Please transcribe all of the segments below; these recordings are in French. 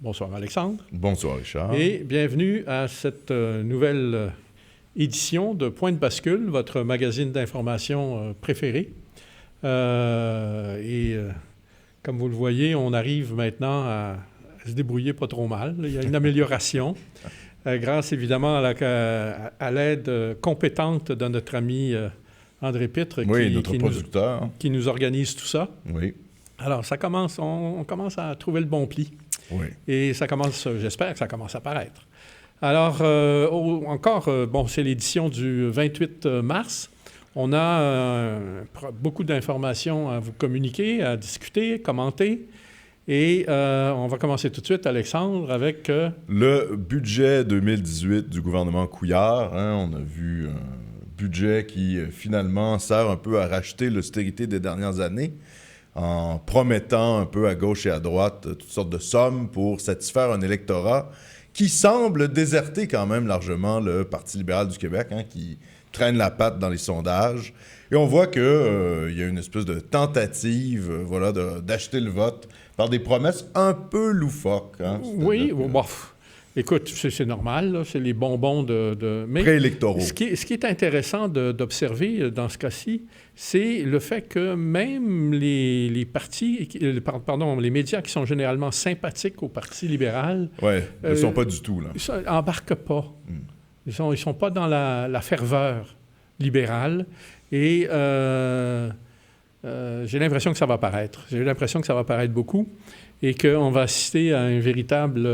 Bonsoir Alexandre. Bonsoir Richard. Et bienvenue à cette nouvelle édition de Point de bascule, votre magazine d'information préféré. Comme vous le voyez, on arrive maintenant à se débrouiller pas trop mal. Il y a une amélioration, grâce évidemment à l'aide compétente de notre ami André Pitre, qui nous organise tout ça. Oui. Alors, on commence à trouver le bon pli. Oui. Et ça commence, j'espère que ça commence à paraître. Alors, c'est l'édition du 28 mars. On a beaucoup d'informations à vous communiquer, à discuter, commenter. Et on va commencer tout de suite, Alexandre, avec... Le budget 2018 du gouvernement Couillard. On a vu un budget qui, finalement, sert un peu à racheter l'austérité des dernières années, en promettant un peu à gauche et à droite toutes sortes de sommes pour satisfaire un électorat qui semble déserter quand même largement le Parti libéral du Québec, qui traîne la patte dans les sondages. Et on voit qu'il y a une espèce de tentative d'acheter le vote par des promesses un peu loufoques. Oui, bof. Écoute, c'est normal, là, c'est les bonbons mais préélectoraux. Ce qui est intéressant d'observer dans ce cas-ci, c'est le fait que même les médias qui sont généralement sympathiques au Parti libéral... Oui, ils ne sont pas du tout, là. Ils n'embarquent pas. Ils sont pas dans la ferveur libérale. Et j'ai l'impression que ça va paraître. J'ai l'impression que ça va paraître beaucoup et qu'on va assister à un véritable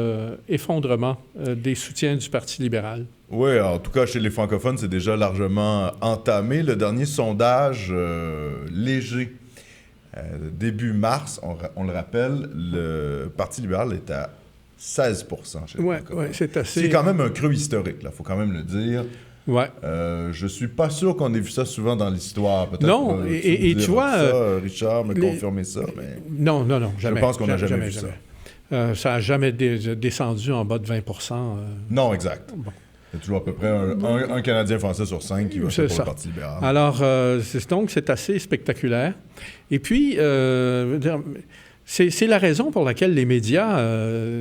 effondrement des soutiens du Parti libéral. Oui, en tout cas, chez les francophones, c'est déjà largement entamé. Le dernier sondage léger, début mars, on le rappelle, le Parti libéral est à 16 % chez les francophones. C'est assez... C'est quand même un creux historique, il faut quand même le dire. Ouais. Je suis pas sûr qu'on ait vu ça souvent dans l'histoire. Peut-être non, et tu vois... Ça, Richard, me confirmer ça, mais... Non, jamais. Je pense qu'on n'a jamais vu ça. Ça n'a jamais descendu en bas de 20 %. Non, exact. Bon. Il y a toujours à peu près un Canadien français sur 5 qui va faire pour le Parti libéral. Alors, donc, c'est assez spectaculaire. Et puis, c'est la raison pour laquelle les médias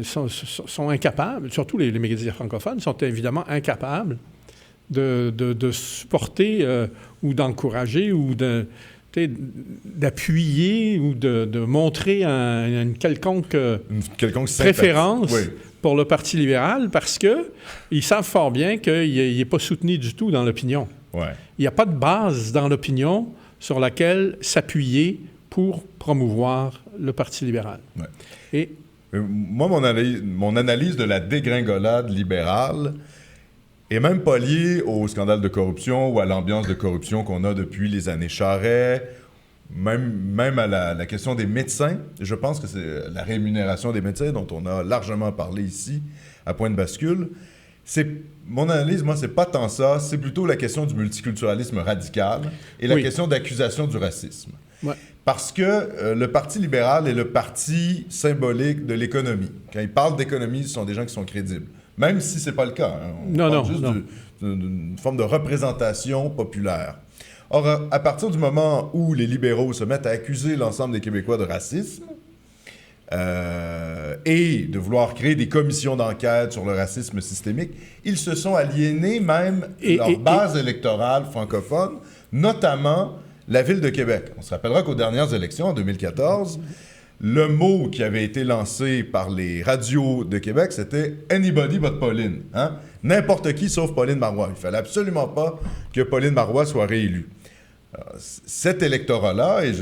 sont incapables, surtout les médias francophones, sont évidemment incapables de supporter ou d'encourager ou d'appuyer ou de montrer une quelconque préférence pour le Parti libéral parce qu'ils savent fort bien qu'il n'est pas soutenu du tout dans l'opinion. Ouais. Il n'y a pas de base dans l'opinion sur laquelle s'appuyer pour promouvoir le Parti libéral. Ouais. Et moi, mon analyse de la dégringolade libérale est même pas liée au scandale de corruption ou à l'ambiance de corruption qu'on a depuis les années Charest, même à la question des médecins. Je pense que c'est la rémunération des médecins dont on a largement parlé ici, à Point de bascule. Mon analyse, moi, c'est pas tant ça, c'est plutôt la question du multiculturalisme radical et la question d'accusation du racisme. Ouais. Parce que le Parti libéral est le parti symbolique de l'économie. Quand ils parlent d'économie, ce sont des gens qui sont crédibles. Même si ce n'est pas le cas. On parle juste d'une forme de représentation populaire. Or, à partir du moment où les libéraux se mettent à accuser l'ensemble des Québécois de racisme et de vouloir créer des commissions d'enquête sur le racisme systémique, ils se sont aliénés même leur base électorale francophone, notamment la Ville de Québec. On se rappellera qu'aux dernières élections, en 2014, le mot qui avait été lancé par les radios de Québec, c'était « Anybody but Pauline ». N'importe qui sauf Pauline Marois. Il ne fallait absolument pas que Pauline Marois soit réélue. Cet électorat-là et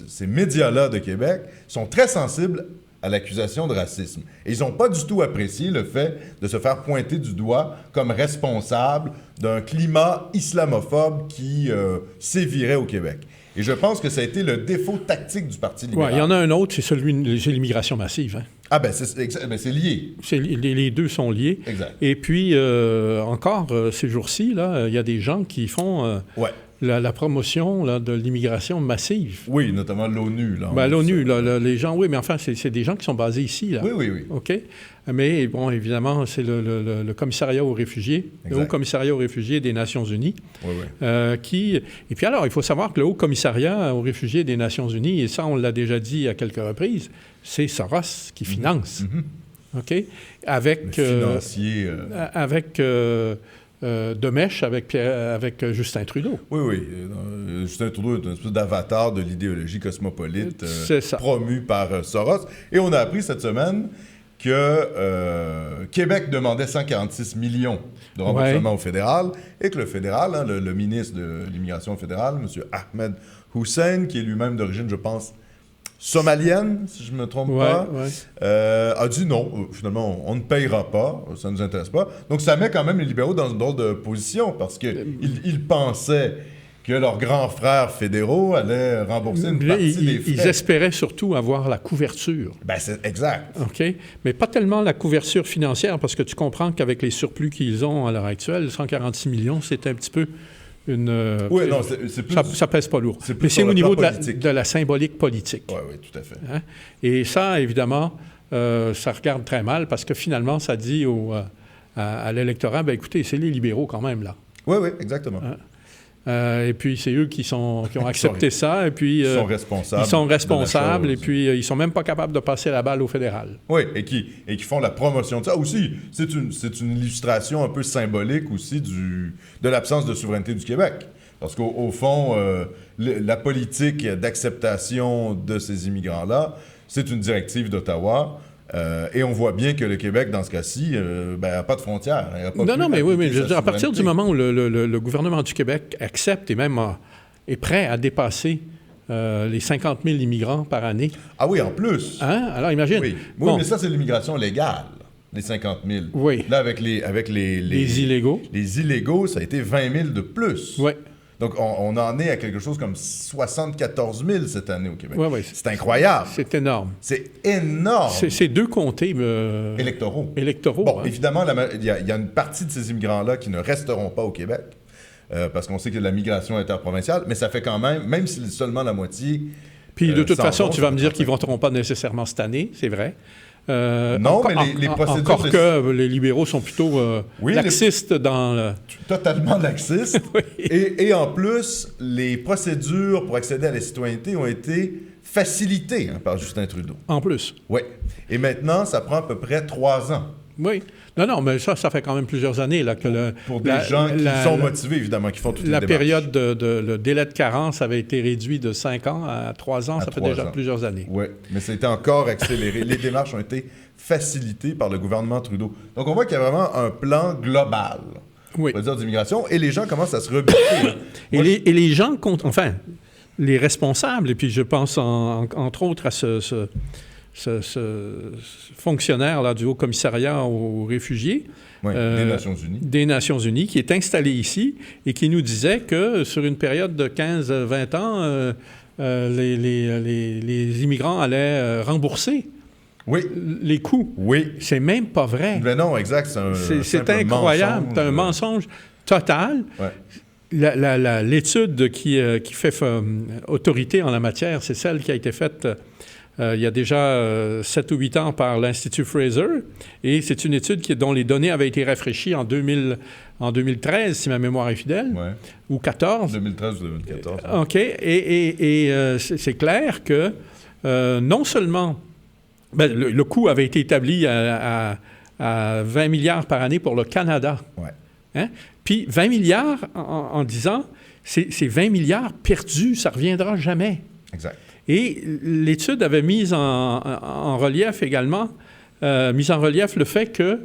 ces médias-là de Québec sont très sensibles à l'accusation de racisme. Et ils n'ont pas du tout apprécié le fait de se faire pointer du doigt comme responsable d'un climat islamophobe qui sévirait au Québec. Et je pense que ça a été le défaut tactique du Parti libéral. Oui, il y en a un autre, c'est l'immigration massive. Ah ben c'est lié. Les deux sont liés. Exact. Et puis, encore, ces jours-ci, là, il y a des gens qui font la promotion là, de l'immigration massive. Oui, notamment l'ONU. L'ONU, les gens, oui, mais enfin, c'est des gens qui sont basés ici. Là. Oui. OK? Mais, bon, évidemment, c'est le commissariat aux réfugiés, exact. le Haut Commissariat aux réfugiés des Nations unies, qui... Et puis alors, il faut savoir que le Haut Commissariat aux réfugiés des Nations unies, et ça, on l'a déjà dit à quelques reprises, c'est Soros qui finance. OK? Avec... financier... avec... de mèche avec Justin Trudeau. Oui. Justin Trudeau est une espèce d'avatar de l'idéologie cosmopolite promue par Soros. Et on a appris cette semaine que Québec demandait 146 millions de remboursement au fédéral et que le fédéral, hein, le ministre de l'Immigration fédérale, M. Ahmed Hussein, qui est lui-même d'origine, je pense, somalienne, si je ne me trompe pas, a dit non, finalement, on ne payera pas, ça ne nous intéresse pas. Donc, ça met quand même les libéraux dans une drôle de position parce qu'ils pensaient que leurs grands frères fédéraux allaient rembourser une partie des frais. Ils espéraient surtout avoir la couverture. Ben, c'est exact. OK? Mais pas tellement la couverture financière parce que tu comprends qu'avec les surplus qu'ils ont à l'heure actuelle, 146 millions, c'est un petit peu... oui, non, c'est plus... Ça pèse pas lourd. C'est plus mais c'est au niveau de la symbolique politique. Oui, tout à fait. Hein? Et ça, évidemment, ça regarde très mal parce que finalement, ça dit à l'électorat, ben écoutez, c'est les libéraux quand même, là. Oui, exactement. Hein? Et puis, c'est eux qui ont accepté ça. Et puis, ils sont responsables. Ils sont responsables. Et puis, ils sont même pas capables de passer la balle au fédéral. Oui, et qui font la promotion de ça. Aussi, c'est une illustration un peu symbolique aussi de l'absence de souveraineté du Québec. Parce qu'au fond, la politique d'acceptation de ces immigrants-là, c'est une directive d'Ottawa. Et on voit bien que le Québec, dans ce cas-ci, n'a pas de frontières. Mais je veux dire, à partir du moment où le gouvernement du Québec accepte et même est prêt à dépasser les 50 000 immigrants par année. Ah oui, en plus. Hein? Alors, imagine. Oui, mais ça, c'est l'immigration légale, les 50 000. Oui. Là, avec les illégaux. Les illégaux, ça a été 20 000 de plus. Oui. Donc, on en est à quelque chose comme 74 000 cette année au Québec. Oui. C'est incroyable. C'est énorme. C'est énorme. C'est deux comtés électoraux. Bon, hein. Évidemment, il y a une partie de ces immigrants-là qui ne resteront pas au Québec, parce qu'on sait qu'il y a de la migration interprovinciale, mais ça fait quand même si seulement la moitié... Puis de toute façon, tu vas me dire qu'ils ne voteront pas nécessairement cette année, c'est vrai. Non, mais les procédures... Encore que les libéraux sont plutôt laxistes dans... Totalement laxistes. Oui. Et en plus, les procédures pour accéder à la citoyenneté ont été facilitées par Justin Trudeau. En plus. Oui. Et maintenant, ça prend à peu près 3 ans. Oui. Non, mais ça fait quand même plusieurs années là, que pour des gens qui sont motivés, évidemment, qui font toutes les démarches. La période le délai de carence avait été réduit de 5 ans à 3 ans. Ça fait déjà plusieurs années. Oui, mais ça a été encore accéléré. Les démarches ont été facilitées par le gouvernement Trudeau. Donc, on voit qu'il y a vraiment un plan global, on va dire, d'immigration, et les gens commencent à se rebuter. Et les gens comptent... Enfin, les responsables, et puis je pense entre autres à ce fonctionnaire là, du Haut-Commissariat aux réfugiés des Nations Unies, qui est installé ici et qui nous disait que sur une période de 15-20 ans, les immigrants allaient rembourser les coûts. Oui. C'est même pas vrai. Mais non, exact. C'est incroyable. C'est un mensonge total. Ouais. L'étude qui fait autorité en la matière, c'est celle qui a été faite il y a déjà 7 ou 8 ans par l'Institut Fraser. Et c'est une étude dont les données avaient été rafraîchies en 2013, si ma mémoire est fidèle, ou 2014. 2013 ou 2014. OK. Et c'est clair que non seulement le coût avait été établi à 20 milliards par année pour le Canada. Ouais. Hein? Puis 20 milliards en disant, c'est 20 milliards perdus, ça ne reviendra jamais. Exact. Et l'étude avait mis en relief également, le fait que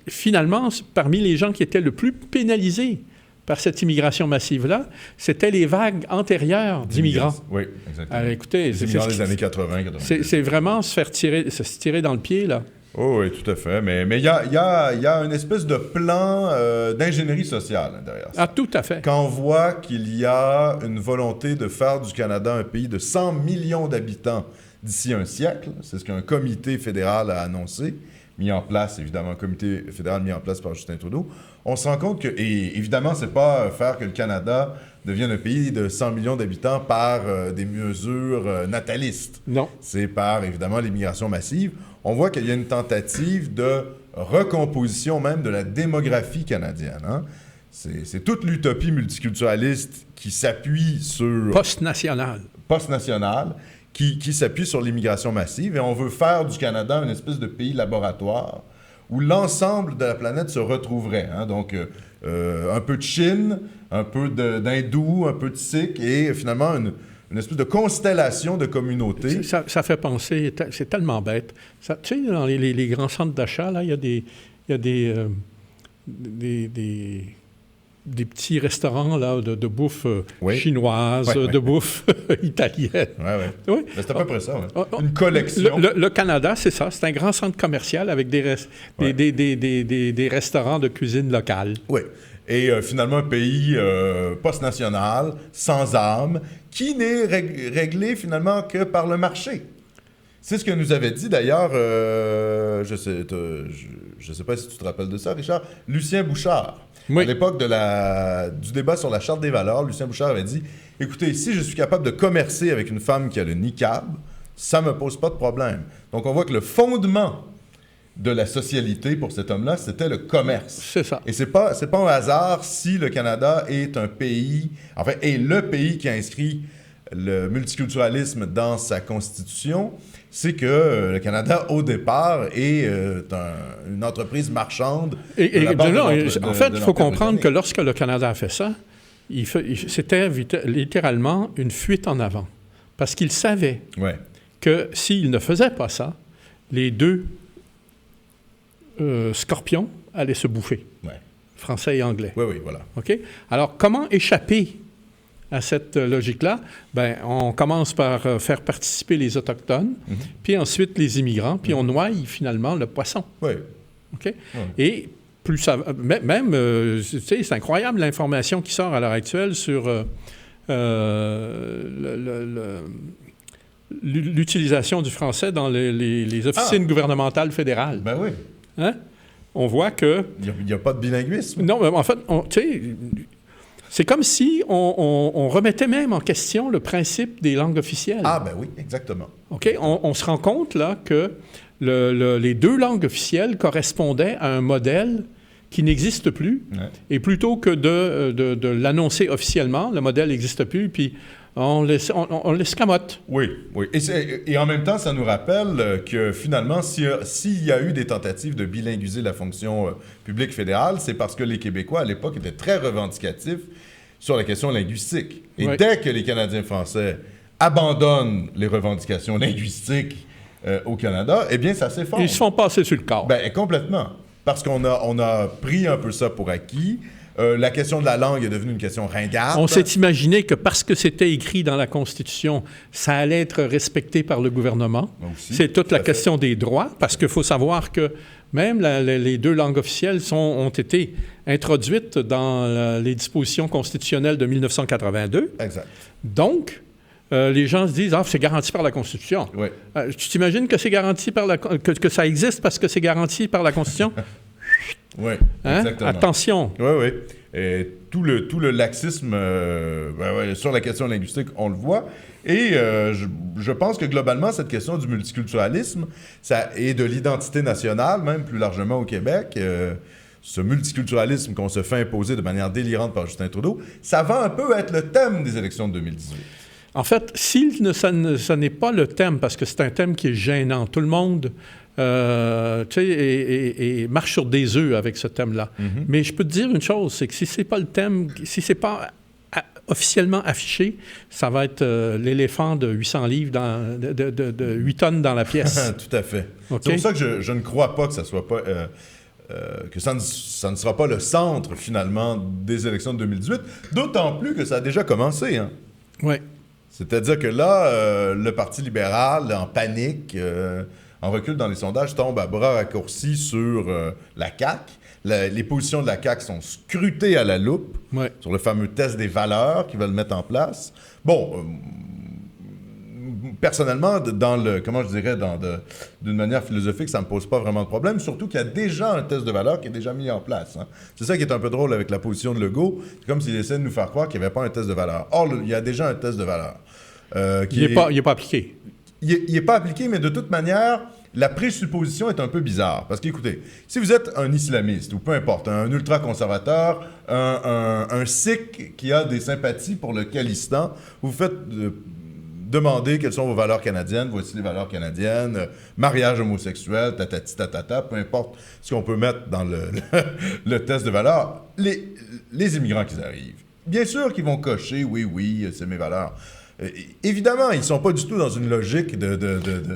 finalement, parmi les gens qui étaient le plus pénalisés par cette immigration massive-là, c'était les vagues antérieures d'immigrants. Oui, exactement. Alors, écoutez, les immigrants des années 80, 90. C'est vraiment se tirer dans le pied, là. Oh, oui, tout à fait. Mais il y a une espèce de plan d'ingénierie sociale derrière ça. Ah, tout à fait. Quand on voit qu'il y a une volonté de faire du Canada un pays de 100 millions d'habitants d'ici un siècle, c'est ce qu'un comité fédéral a annoncé, mis en place, évidemment, un comité fédéral mis en place par Justin Trudeau, on se rend compte que, et évidemment, c'est pas faire que le Canada devienne un pays de 100 millions d'habitants par des mesures natalistes. Non. C'est par, évidemment, l'immigration massive. On voit qu'il y a une tentative de recomposition même de la démographie canadienne. Hein? C'est toute l'utopie multiculturaliste qui s'appuie sur... Post-nationale. Post-nationale, qui s'appuie sur l'immigration massive, et on veut faire du Canada une espèce de pays laboratoire où l'ensemble de la planète se retrouverait. Hein? Donc, un peu de Chine, un peu d'Hindou, un peu de Sikh, et finalement une espèce de constellation de communautés. Ça fait penser, c'est tellement bête. Tu sais, dans les grands centres d'achat, là, il y a des petits restaurants là, de bouffe chinoise, de bouffe italienne. Oui. C'est à peu près ça. Une collection. Le Canada, c'est ça. C'est un grand centre commercial avec des restaurants de cuisine locale. Oui. Et finalement, un pays post-national, sans âme, qui n'est réglé finalement que par le marché. C'est ce que nous avait dit d'ailleurs, je sais pas si tu te rappelles de ça, Richard, Lucien Bouchard. Oui. À l'époque du débat sur la Charte des valeurs, Lucien Bouchard avait dit « Écoutez, si je suis capable de commercer avec une femme qui a le niqab, ça ne me pose pas de problème. » Donc, on voit que le fondement de la socialité pour cet homme-là, c'était le commerce. C'est ça. Et c'est pas un hasard si le Canada est un pays, est le pays qui a inscrit le multiculturalisme dans sa constitution, c'est que le Canada, au départ, est une entreprise marchande. En fait, il faut comprendre que lorsque le Canada a fait ça, c'était littéralement une fuite en avant. Parce qu'il savait que s'il ne faisait pas ça, les deux scorpions allaient se bouffer. Français et anglais. Oui, voilà. OK? Alors, comment échapper à cette logique-là? Bien, on commence par faire participer les Autochtones, puis ensuite les immigrants, puis on noie finalement le poisson. Oui. OK? Et plus ça va... Même, tu sais, c'est incroyable l'information qui sort à l'heure actuelle sur l'utilisation du français dans les officines gouvernementales fédérales. Ben oui. Hein? On voit que... Il n'y a pas de bilinguisme. Non, mais en fait, tu sais... C'est comme si on remettait même en question le principe des langues officielles. Ah, ben oui, exactement. OK? On se rend compte, là, que les deux langues officielles correspondaient à un modèle qui n'existe plus. Et plutôt que de l'annoncer officiellement, le modèle n'existe plus, puis on l'escamote. Oui. Et en même temps, ça nous rappelle que finalement, s'il y a eu des tentatives de bilinguiser la fonction publique fédérale, c'est parce que les Québécois, à l'époque, étaient très revendicatifs sur la question linguistique. Et dès que les Canadiens français abandonnent les revendications linguistiques au Canada, eh bien, ça s'effondre. Ils se font passer sur le corps. Ben, complètement. Parce qu'on a pris un peu ça pour acquis. La question de la langue est devenue une question ringarde. On s'est imaginé que parce que c'était écrit dans la Constitution, ça allait être respecté par le gouvernement. C'est toute la question des droits, parce qu'il faut savoir que même les deux langues officielles ont été introduites dans les dispositions constitutionnelles de 1982. Exact. Donc, les gens se disent « Ah, c'est garanti par la Constitution. » Tu t'imagines que c'est garanti que ça existe parce que c'est garanti par la Constitution? Oui, exactement. Attention. Oui. Et tout le laxisme sur la question linguistique, on le voit. Et je pense que globalement, cette question du multiculturalisme et de l'identité nationale, même plus largement au Québec, ce multiculturalisme qu'on se fait imposer de manière délirante par Justin Trudeau, ça va un peu être le thème des élections de 2018. En fait, ça n'est pas le thème, parce que c'est un thème qui est gênant. Tout le monde... et marche sur des œufs avec ce thème-là. Mais je peux te dire une chose, c'est que si c'est pas le thème, si c'est pas officiellement affiché, ça va être l'éléphant de 800 livres, de 8 tonnes dans la pièce. Tout à fait. Okay? C'est pour ça que je ne crois pas que ça soit pas... que ça ne sera pas le centre, finalement, des élections de 2018, d'autant plus que ça a déjà commencé. Hein? Oui. C'est-à-dire que là, le Parti libéral, en panique... en recul dans les sondages, tombe à bras raccourcis sur la CAQ. Les positions de la CAQ sont scrutées à la loupe sur le fameux test des valeurs qu'ils veulent mettre en place. Bon, personnellement, d'une manière philosophique, ça ne me pose pas vraiment de problème, surtout qu'il y a déjà un test de valeurs qui est déjà mis en place. Hein. C'est ça qui est un peu drôle avec la position de Legault. C'est comme s'il essaie de nous faire croire qu'il n'y avait pas un test de valeurs. Or, il y a déjà un test de valeurs. Il n'est pas appliqué. Il n'est pas appliqué, mais de toute manière, la présupposition est un peu bizarre. Parce qu'écoutez, si vous êtes un islamiste, ou peu importe, un ultra-conservateur, un sikh qui a des sympathies pour le Khalistan, vous faites demandez quelles sont vos valeurs canadiennes, voici les valeurs canadiennes, mariage homosexuel, tatati tatata, peu importe ce qu'on peut mettre dans le test de valeurs. Les immigrants qui arrivent, bien sûr qu'ils vont cocher, oui, c'est mes valeurs. Évidemment, ils ne sont pas du tout dans une logique de...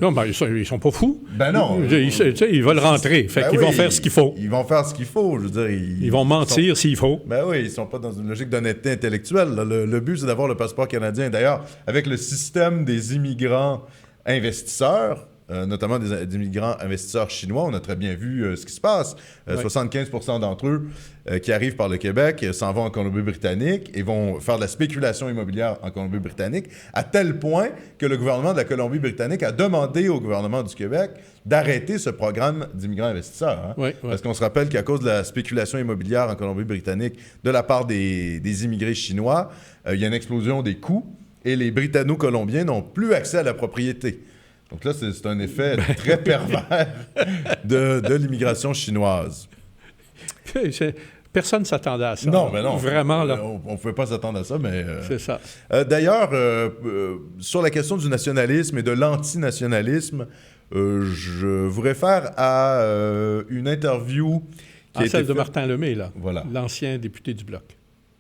Non, ben, ils sont pas fous. Ben non. Ils veulent rentrer. Fait qu'ils vont faire ce qu'il faut. Ils vont faire ce qu'il faut. Je veux dire, ils vont mentir s'il faut. Ben oui, ils ne sont pas dans une logique d'honnêteté intellectuelle. Le but, c'est d'avoir le passeport canadien. D'ailleurs, avec le système des immigrants investisseurs, notamment des immigrants investisseurs chinois, on a très bien vu ce qui se passe. 75% d'entre eux qui arrivent par le Québec s'en vont en Colombie-Britannique et vont faire de la spéculation immobilière en Colombie-Britannique, à tel point que le gouvernement de la Colombie-Britannique a demandé au gouvernement du Québec d'arrêter ce programme d'immigrants investisseurs. Hein? Parce qu'on se rappelle qu'à cause de la spéculation immobilière en Colombie-Britannique de la part des immigrés chinois, il y a une explosion des coûts et les Britanno-Colombiens n'ont plus accès à la propriété. Donc là, c'est un effet très pervers de l'immigration chinoise. Personne ne s'attendait à ça. Non, mais non. Vraiment, là. On ne pouvait pas s'attendre à ça, mais... c'est ça. D'ailleurs, sur la question du nationalisme et de l'antinationalisme, je vous réfère à une interview qui a été celle de Martin Lemay, là. Voilà. L'ancien député du Bloc.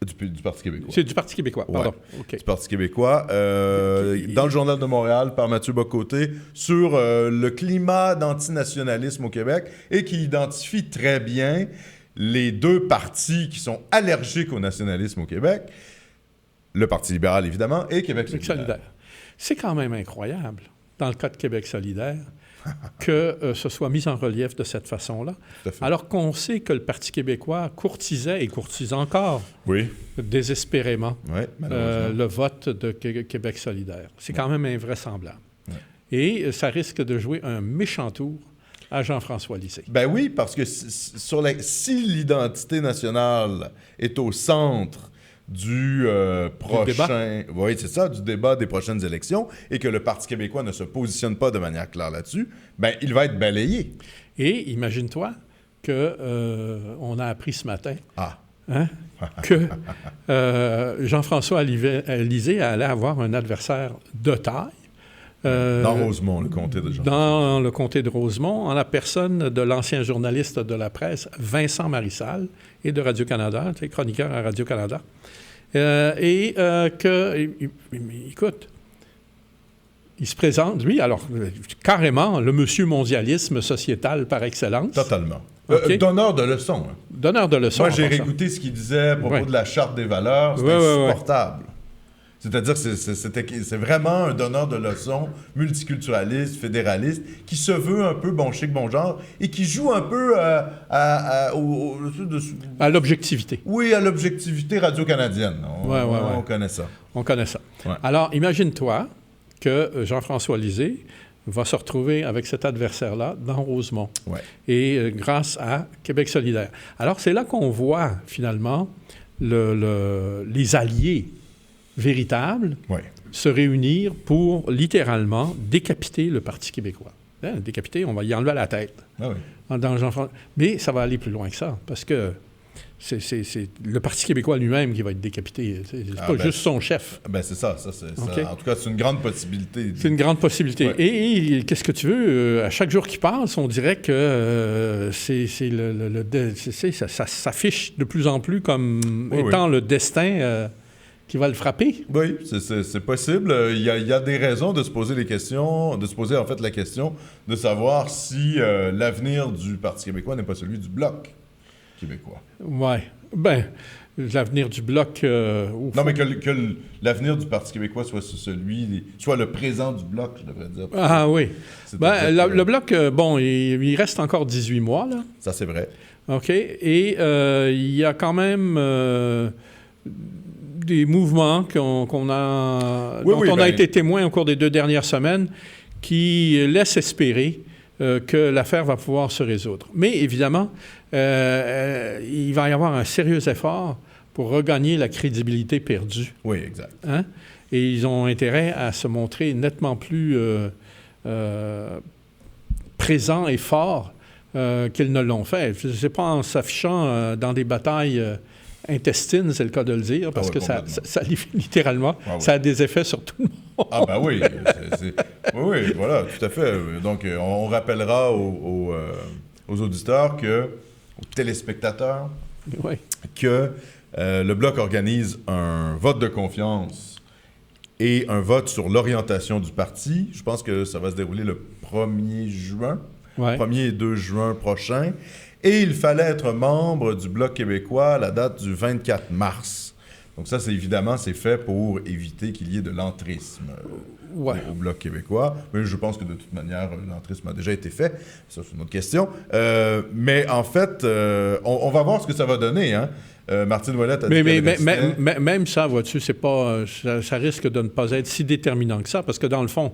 Du Parti québécois. C'est du Parti québécois, pardon. Ouais, okay. Du Parti québécois. Dans le Journal de Montréal, par Mathieu Bocoté, sur le climat d'antinationalisme au Québec et qui identifie très bien les deux partis qui sont allergiques au nationalisme au Québec. Le Parti libéral, évidemment, et Québec solidaire. C'est quand même incroyable, dans le cas de Québec solidaire, que ce soit mis en relief de cette façon-là, alors qu'on sait que le Parti québécois courtisait et courtise encore désespérément le vote de Québec solidaire. C'est quand même invraisemblable. Ouais. Et ça risque de jouer un méchant tour à Jean-François Lisée. Ben oui, parce que si l'identité nationale est au centre du prochain... Oui, c'est ça, du débat des prochaines élections, et que le Parti québécois ne se positionne pas de manière claire là-dessus, ben il va être balayé. Et imagine-toi qu'on a appris ce matin que Jean-François Lisée allait avoir un adversaire de taille. Dans Rosemont, le comté de Jean. Dans le comté de Rosemont, en la personne de l'ancien journaliste de la presse, Vincent Marissal, et de Radio-Canada, chroniqueur à Radio-Canada. Écoute, il se présente, lui, alors, carrément, le monsieur mondialisme sociétal par excellence. Totalement. Okay. Donneur de leçons. Hein. Donneur de leçons. Moi, j'ai réécouté ce qu'il disait à propos de la Charte des valeurs. C'était insupportable. C'est-à-dire que c'est vraiment un donneur de leçons multiculturaliste, fédéraliste, qui se veut un peu bon chic, bon genre, et qui joue un peu à l'objectivité. Oui, à l'objectivité radio-canadienne. On connaît ça. On connaît ça. Ouais. Alors, imagine-toi que Jean-François Lisée va se retrouver avec cet adversaire-là dans Rosemont. Ouais. Et grâce à Québec solidaire. Alors, c'est là qu'on voit, finalement, les alliés véritables se réunir pour littéralement décapiter le Parti québécois. Décapiter, on va y enlever la tête. Mais ça va aller plus loin que ça, parce que c'est le Parti québécois lui-même qui va être décapité. C'est pas juste son chef. Ben c'est ça. En tout cas, c'est une grande possibilité. C'est une grande possibilité. Ouais. Et qu'est-ce que tu veux? À chaque jour qui passe, on dirait que ça s'affiche de plus en plus comme étant le destin... qui va le frapper. Oui, c'est possible. Il y a des raisons de se poser la question de savoir si l'avenir du Parti québécois n'est pas celui du Bloc québécois. Oui. Ben, l'avenir du Bloc... non, mais que l'avenir du Parti québécois soit le présent du Bloc, je devrais dire. Ah oui. Le Bloc, il reste encore 18 mois, là. Ça, c'est vrai. OK. Et il y a quand même... des mouvements dont on a été témoin au cours des 2 dernières semaines qui laissent espérer que l'affaire va pouvoir se résoudre. Mais évidemment, il va y avoir un sérieux effort pour regagner la crédibilité perdue. Oui, exact. Hein? Et ils ont intérêt à se montrer nettement plus présents et forts qu'ils ne l'ont fait. Je ne sais pas en s'affichant dans des batailles... intestine, c'est le cas de le dire, parce que ça littéralement, ça a des effets sur tout le Ah ben oui, oui, voilà, tout à fait. Donc, on rappellera aux auditeurs aux téléspectateurs, Oui. que le Bloc organise un vote de confiance et un vote sur l'orientation du parti. Je pense que ça va se dérouler le 1er juin, 1er et 2 juin prochain. Et il fallait être membre du Bloc québécois à la date du 24 mars. Donc ça, c'est fait pour éviter qu'il y ait de l'entrisme au Bloc québécois. Mais je pense que de toute manière, l'entrisme a déjà été fait. Ça, c'est une autre question. Mais en fait, on va voir ce que ça va donner, hein. Martine Ouellette a dit mais même ça, vois-tu, c'est pas, ça risque de ne pas être si déterminant que ça, parce que dans le fond,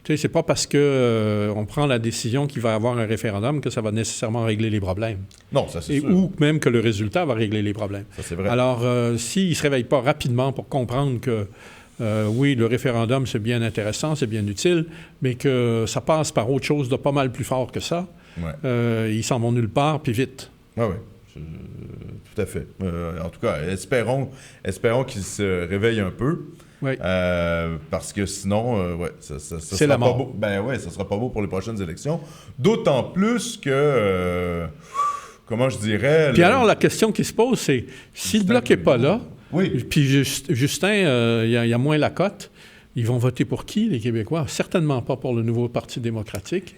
tu sais, c'est pas parce que on prend la décision qu'il va y avoir un référendum que ça va nécessairement régler les problèmes. Non, ça c'est sûr. Ou même que le résultat va régler les problèmes. Ça c'est vrai. Alors, s'il ne se réveille pas rapidement pour comprendre que oui, le référendum, c'est bien intéressant, c'est bien utile, mais que ça passe par autre chose de pas mal plus fort que ça, ils s'en vont nulle part, puis vite. Ah oui. Tout à fait. En tout cas, espérons qu'ils se réveillent un peu. Oui. Parce que sinon, ça c'est la mort. Pas beau. Ben oui, ça sera pas beau pour les prochaines élections. D'autant plus que, comment je dirais... Puis alors, la question qui se pose, c'est si le Bloc n'est pas là, puis Justin, il y a moins la cote, ils vont voter pour qui, les Québécois? Certainement pas pour le nouveau Parti démocratique.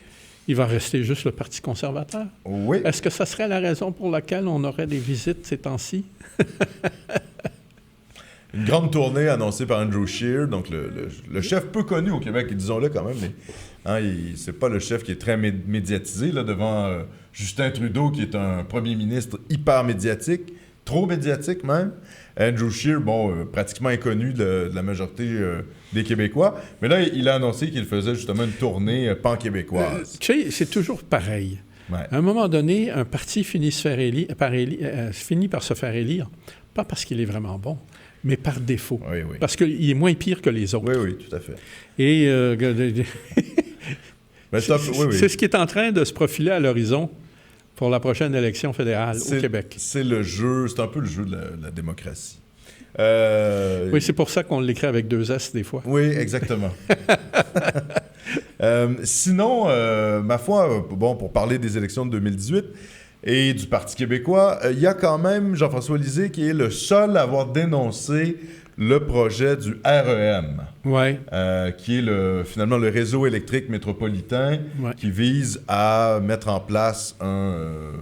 Il va rester juste le Parti conservateur. Oui. Est-ce que ça serait la raison pour laquelle on aurait des visites ces temps-ci? Une grande tournée annoncée par Andrew Scheer, donc le chef peu connu au Québec, disons-le quand même, mais c'est pas le chef qui est très médiatisé là, devant Justin Trudeau, qui est un premier ministre hyper médiatique, trop médiatique même. Andrew Scheer, pratiquement inconnu de la majorité des Québécois. Mais là, il a annoncé qu'il faisait justement une tournée pan-québécoise. Tu sais, c'est toujours pareil. Ouais. À un moment donné, un parti finit par se faire élire, pas parce qu'il est vraiment bon, mais par défaut. Oui. Parce qu'il est moins pire que les autres. Oui, tout à fait. Et c'est ce qui est en train de se profiler à l'horizon pour la prochaine élection fédérale au Québec. C'est un peu le jeu de la démocratie. Oui, c'est pour ça qu'on l'écrit avec 2 S des fois. Oui, exactement. Sinon, ma foi, pour parler des élections de 2018 et du Parti québécois, il y a quand même Jean-François Lisée qui est le seul à avoir dénoncé le projet du REM, qui est finalement le réseau électrique métropolitain qui vise à mettre en place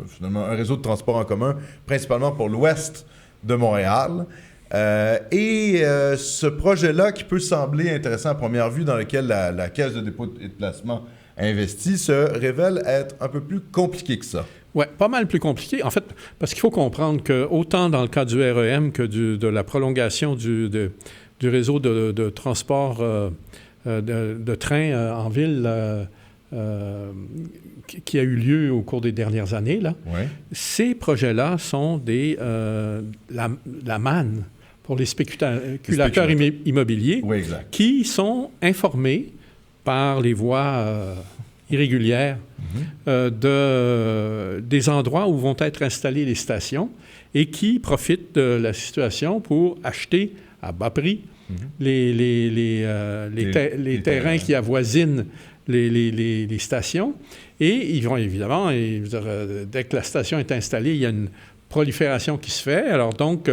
finalement un réseau de transport en commun, principalement pour l'ouest de Montréal. Ce projet-là, qui peut sembler intéressant à première vue, dans lequel la Caisse de dépôt et de placement investit, se révèle être un peu plus compliqué que ça. Oui, pas mal plus compliqué. En fait, parce qu'il faut comprendre que autant dans le cas du REM que de la prolongation du réseau de transport de train en ville qui a eu lieu au cours des dernières années, là, ces projets-là sont la manne pour les spéculateurs immobiliers qui sont informés par les voies irrégulières des endroits où vont être installées les stations et qui profitent de la situation pour acheter à bas prix les terrains qui avoisinent les stations. Et ils vont évidemment, dès que la station est installée, il y a une prolifération qui se fait. Alors donc,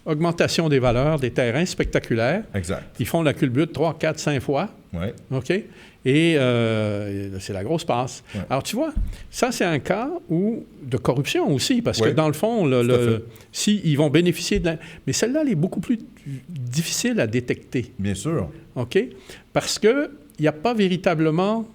augmentation des valeurs des terrains spectaculaires. Exact. Ils font la culbute 3, 4, 5 fois. Oui. OK? Et c'est la grosse passe. Ouais. Alors, tu vois, ça, c'est un cas de corruption aussi, parce que dans le fond, ils vont bénéficier de mais celle-là, elle est beaucoup plus difficile à détecter. Bien sûr. OK? Parce qu'il n'y a pas véritablement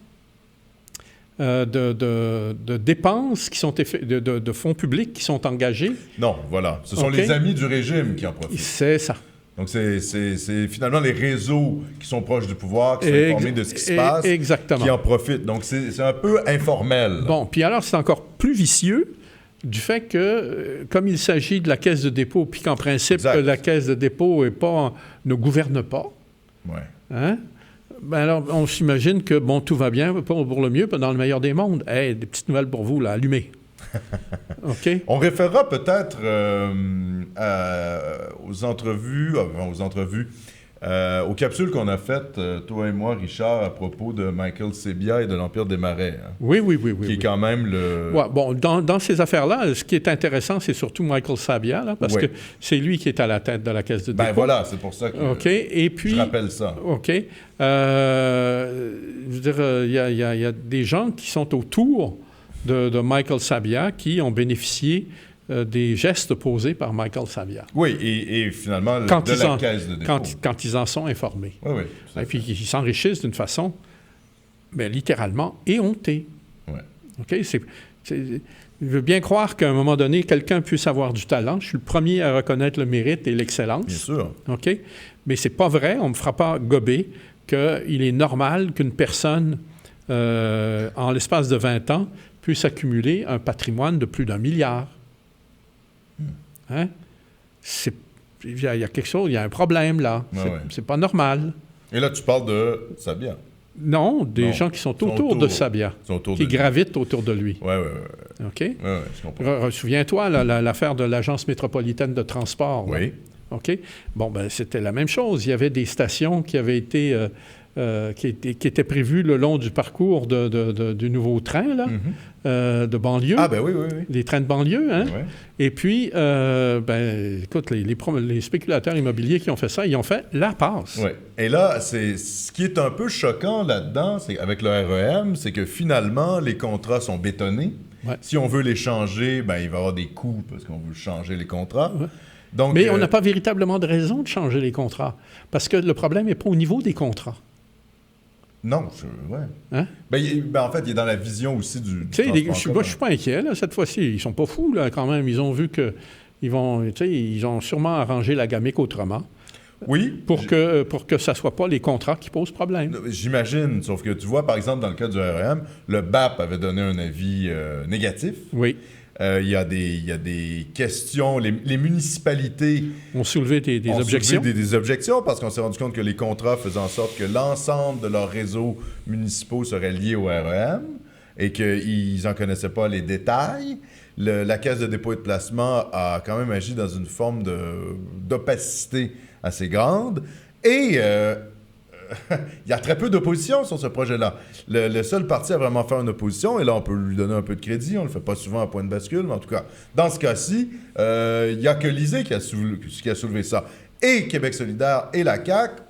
de dépenses qui sont de fonds publics qui sont engagés. Non, voilà. Ce sont les amis du régime qui en profitent. C'est ça. Donc, c'est finalement les réseaux qui sont proches du pouvoir, qui sont informés de ce qui se passe, qui en profitent. Donc, c'est un peu informel. Bon, puis alors, c'est encore plus vicieux du fait que, comme il s'agit de la Caisse de dépôt, puis qu'en principe, la Caisse de dépôt ne gouverne pas, hein? Ben alors, on s'imagine que, tout va bien pour le mieux, dans le meilleur des mondes. Hey, des petites nouvelles pour vous, là, allumez. OK. On référera peut-être aux entrevues aux capsules qu'on a faites, toi et moi, Richard, à propos de Michael Sabia et de l'Empire des Marais. Hein, oui. Qui est quand même le... Ouais, bon, dans ces affaires-là, ce qui est intéressant, c'est surtout Michael Sabia, là, parce que c'est lui qui est à la tête de la Caisse de dépôt. Ben voilà, c'est pour ça que Et puis, je rappelle ça. OK. Je veux dire, il y a des gens qui sont autour de Michael Sabia qui ont bénéficié des gestes posés par Michael Sabia. Oui, et finalement, Caisse de dépôt. Quand ils en sont informés. Oui. Et puis, ils s'enrichissent d'une façon, littéralement, éhontée. Oui. OK? Je veux bien croire qu'à un moment donné, quelqu'un puisse avoir du talent. Je suis le premier à reconnaître le mérite et l'excellence. Bien sûr. OK? Mais c'est pas vrai, on ne me fera pas gober qu'il est normal qu'une personne, en l'espace de 20 ans, puisse accumuler un patrimoine de plus d'1 milliard. Hein? Il y a quelque chose, il y a un problème là. C'est pas normal. Et là, tu parles de Sabia. Non, des gens qui sont autour de Sabia, qui gravitent autour de lui. Oui. OK? Oui, je comprends. Souviens-toi, l'affaire de l'Agence métropolitaine de transport. Oui. Là. OK? Bon, c'était la même chose. Il y avait des stations qui avaient été... qui étaient prévues le long du parcours du nouveau train, là, de banlieue. Ah, ben oui. Les trains de banlieue, hein? Oui. Et puis, écoute, les spéculateurs immobiliers qui ont fait ça, ils ont fait la passe. Oui. Et là, ce qui est un peu choquant là-dedans, avec le REM, c'est que finalement, les contrats sont bétonnés. Ouais. Si on veut les changer, il va y avoir des coûts parce qu'on veut changer les contrats. Ouais. Donc, mais on n'a pas véritablement de raison de changer les contrats, parce que le problème n'est pas au niveau des contrats. Non, Hein? En fait, il est dans la vision aussi du je ne suis pas inquiet, là, cette fois-ci. Ils ne sont pas fous, là, quand même. Ils ont vu qu'ils ils ont sûrement arrangé la gamique autrement. Oui. Pour que ça ne soit pas les contrats qui posent problème. J'imagine, sauf que tu vois, par exemple, dans le cas du REM, le BAP avait donné un avis négatif. Oui. Il y a des questions. Les municipalités ont soulevé des objections. Des objections parce qu'on s'est rendu compte que les contrats faisaient en sorte que l'ensemble de leurs réseaux municipaux seraient liés au REM et qu'ils n'en connaissaient pas les détails. La Caisse de dépôt et de placement a quand même agi dans une forme d'opacité assez grande. Et il y a très peu d'opposition sur ce projet-là. Le seul parti à vraiment faire une opposition, et là, on peut lui donner un peu de crédit, on ne le fait pas souvent à point de bascule, mais en tout cas, dans ce cas-ci, il n'y a que l'Isée qui a soulevé ça. Et Québec solidaire et la CAQ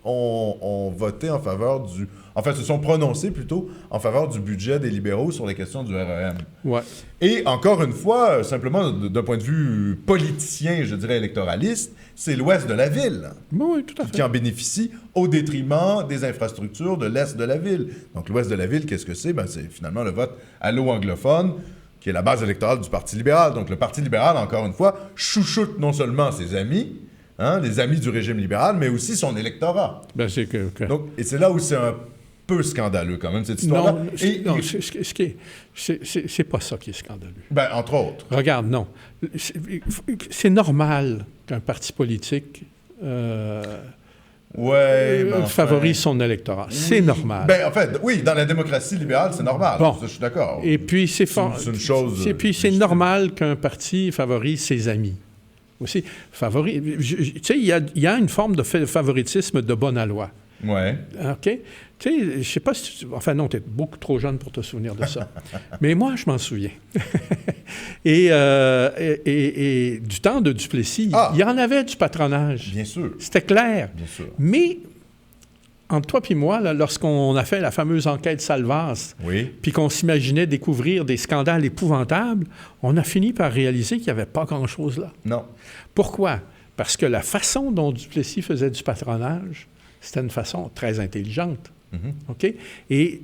ont voté en faveur du... En fait, se sont prononcés plutôt en faveur du budget des libéraux sur les questions du REM. Ouais. Et encore une fois, simplement d'un point de vue politicien, je dirais électoraliste, c'est l'ouest de la ville oui, tout à fait. Qui en bénéficie au détriment des infrastructures de l'est de la ville. Donc l'ouest de la ville, qu'est-ce que c'est? C'est finalement le vote allo-anglophone, qui est la base électorale du Parti libéral. Donc le Parti libéral, encore une fois, chouchoute non seulement ses amis, les amis du régime libéral, mais aussi son électorat. Donc, et c'est là où c'est un peu scandaleux quand même, cette histoire-là. C'est pas ça qui est scandaleux. Entre autres. Regarde, non. C'est normal qu'un parti politique favorise son électorat. Oui. C'est normal. En fait, oui, dans la démocratie libérale, c'est normal. Bon. Ça, je suis d'accord. Et puis, c'est une chose... Et puis, c'est normal qu'un parti favorise ses amis. Aussi, tu sais, il y a une forme de favoritisme de bonne aloi. Ouais. OK? Tu sais, je sais pas si enfin non, tu es beaucoup trop jeune pour te souvenir de ça. Mais moi, je m'en souviens. et du temps de Duplessis, il y en avait du patronage. Bien sûr. C'était clair. Bien sûr. Mais entre toi et moi, là, lorsqu'on a fait la fameuse enquête Salvas, puis qu'on s'imaginait découvrir des scandales épouvantables, on a fini par réaliser qu'il n'y avait pas grand-chose là. Non. Pourquoi? Parce que la façon dont Duplessis faisait du patronage, c'était une façon très intelligente. OK? Et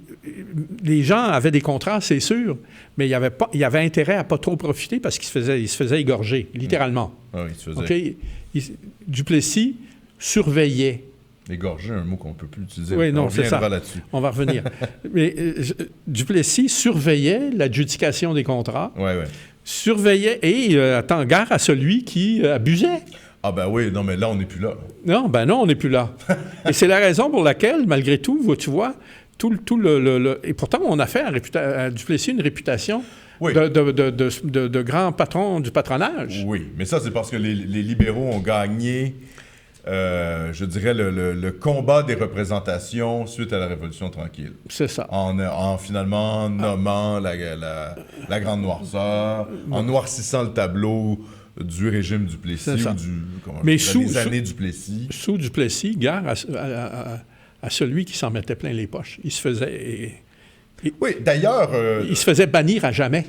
les gens avaient des contrats, c'est sûr, mais il y avait intérêt à ne pas trop profiter parce qu'il se faisait égorger, littéralement. Ah oui, il se faisait. OK? Duplessis surveillait. Égorger, un mot qu'on ne peut plus utiliser. Oui, non, c'est ça. Là-dessus. On va revenir. Mais Duplessis surveillait l'adjudication des contrats, surveillait et gare à celui qui abusait. Ah ben oui, non, mais là, on n'est plus là. Non, on n'est plus là. Et c'est la raison pour laquelle, malgré tout, tu vois, et pourtant, on a fait à Duplessis une réputation de grand patron du patronage. Oui, mais ça, c'est parce que les libéraux ont gagné je dirais, le combat des représentations suite à la Révolution tranquille. C'est ça. En finalement nommant la Grande Noirceur, en noircissant le tableau du régime Duplessis ou des années Duplessis. Sous Duplessis, gare à celui qui s'en mettait plein les poches. Il se faisait... oui, d'ailleurs... il se faisait bannir à jamais.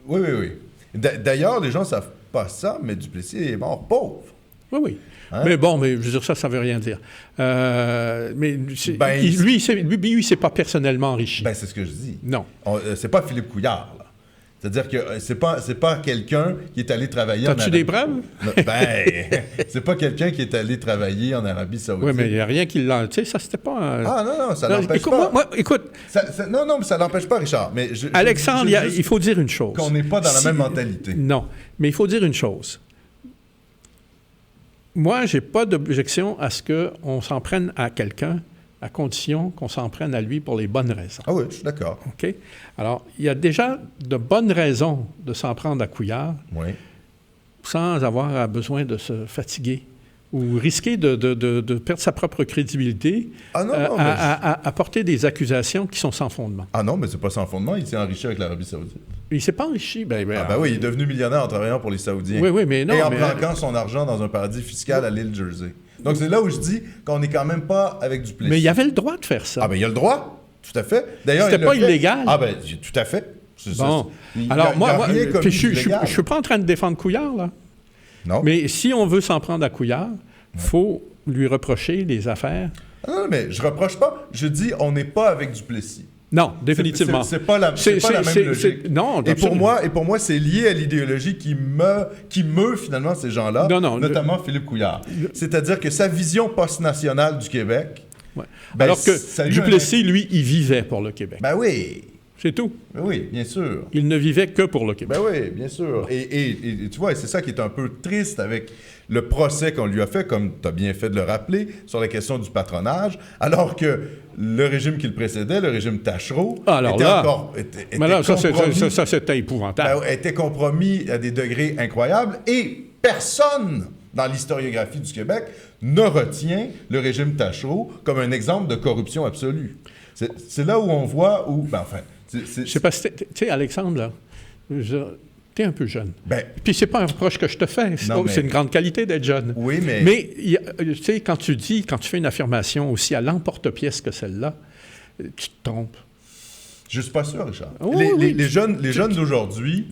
Oui. D'ailleurs, les gens ne savent pas ça, mais Duplessis est mort pauvre. Oui. Hein? Mais bon, je veux dire, ça ne veut rien dire. Mais lui, il ne s'est pas personnellement enrichi. Ben, c'est ce que je dis. Non. C'est pas Philippe Couillard, là. C'est-à-dire que c'est pas quelqu'un qui est allé travailler en Arabie. As-tu des preuves? C'est pas quelqu'un qui est allé travailler en Arabie Saoudite. Oui, mais il n'y a rien qui l'a... Tu sais, ça, c'était pas... Ah non, ça n'empêche pas. Écoute... Non, mais ça n'empêche pas, Richard. Mais Alexandre, il faut dire une chose. Qu'on n'est pas dans la même mentalité. Non, mais il faut dire une chose. Moi, je n'ai pas d'objection à ce qu'on s'en prenne à quelqu'un à condition qu'on s'en prenne à lui pour les bonnes raisons. Ah oui, je suis d'accord. OK? Alors, il y a déjà de bonnes raisons de s'en prendre à Couillard sans avoir besoin de se fatiguer ou risquer de perdre sa propre crédibilité à porter des accusations qui sont sans fondement. Ah non, mais c'est pas sans fondement. Il s'est enrichi avec l'Arabie Saoudite. Il ne s'est pas enrichi. Oui, il est devenu millionnaire en travaillant pour les Saoudiens. Oui, mais non. Et en planquant son argent dans un paradis fiscal à l'île Jersey. Donc, c'est là où je dis qu'on n'est quand même pas avec Duplessis. Mais il avait le droit de faire ça. Ah, il a le droit, tout à fait. D'ailleurs, c'était pas illégal. Ah, tout à fait. Bon. Alors, moi je ne suis pas en train de défendre Couillard, là. Non. Mais si on veut s'en prendre à Couillard, il faut lui reprocher les affaires. Non, mais je reproche pas. Je dis, on n'est pas avec Duplessis. Non, définitivement. C'est pas la même logique. Non, et pour moi, c'est lié à l'idéologie qui meut finalement ces gens-là, notamment Philippe Couillard. C'est-à-dire que sa vision post-nationale du Québec... Ouais. Alors que Duplessis, lui, il vivait pour le Québec. Ben oui. C'est tout. Ben oui, bien sûr. Il ne vivait que pour le Québec. Ben oui, bien sûr. Et tu vois, c'est ça qui est un peu triste avec le procès qu'on lui a fait, comme tu as bien fait de le rappeler, sur la question du patronage, alors que le régime qui le précédait, le régime Taschereau, ça, c'était épouvantable. Était compromis à des degrés incroyables et personne dans l'historiographie du Québec ne retient le régime Taschereau comme un exemple de corruption absolue. C'est là où on voit je sais pas, tu sais, Alexandre, là, t'es un peu jeune. Puis c'est pas un reproche que je te fais. C'est une grande qualité d'être jeune. Oui, mais... Mais, tu sais, quand tu fais une affirmation aussi à l'emporte-pièce que celle-là, tu te trompes. Je suis pas sûr, Richard. Les jeunes d'aujourd'hui...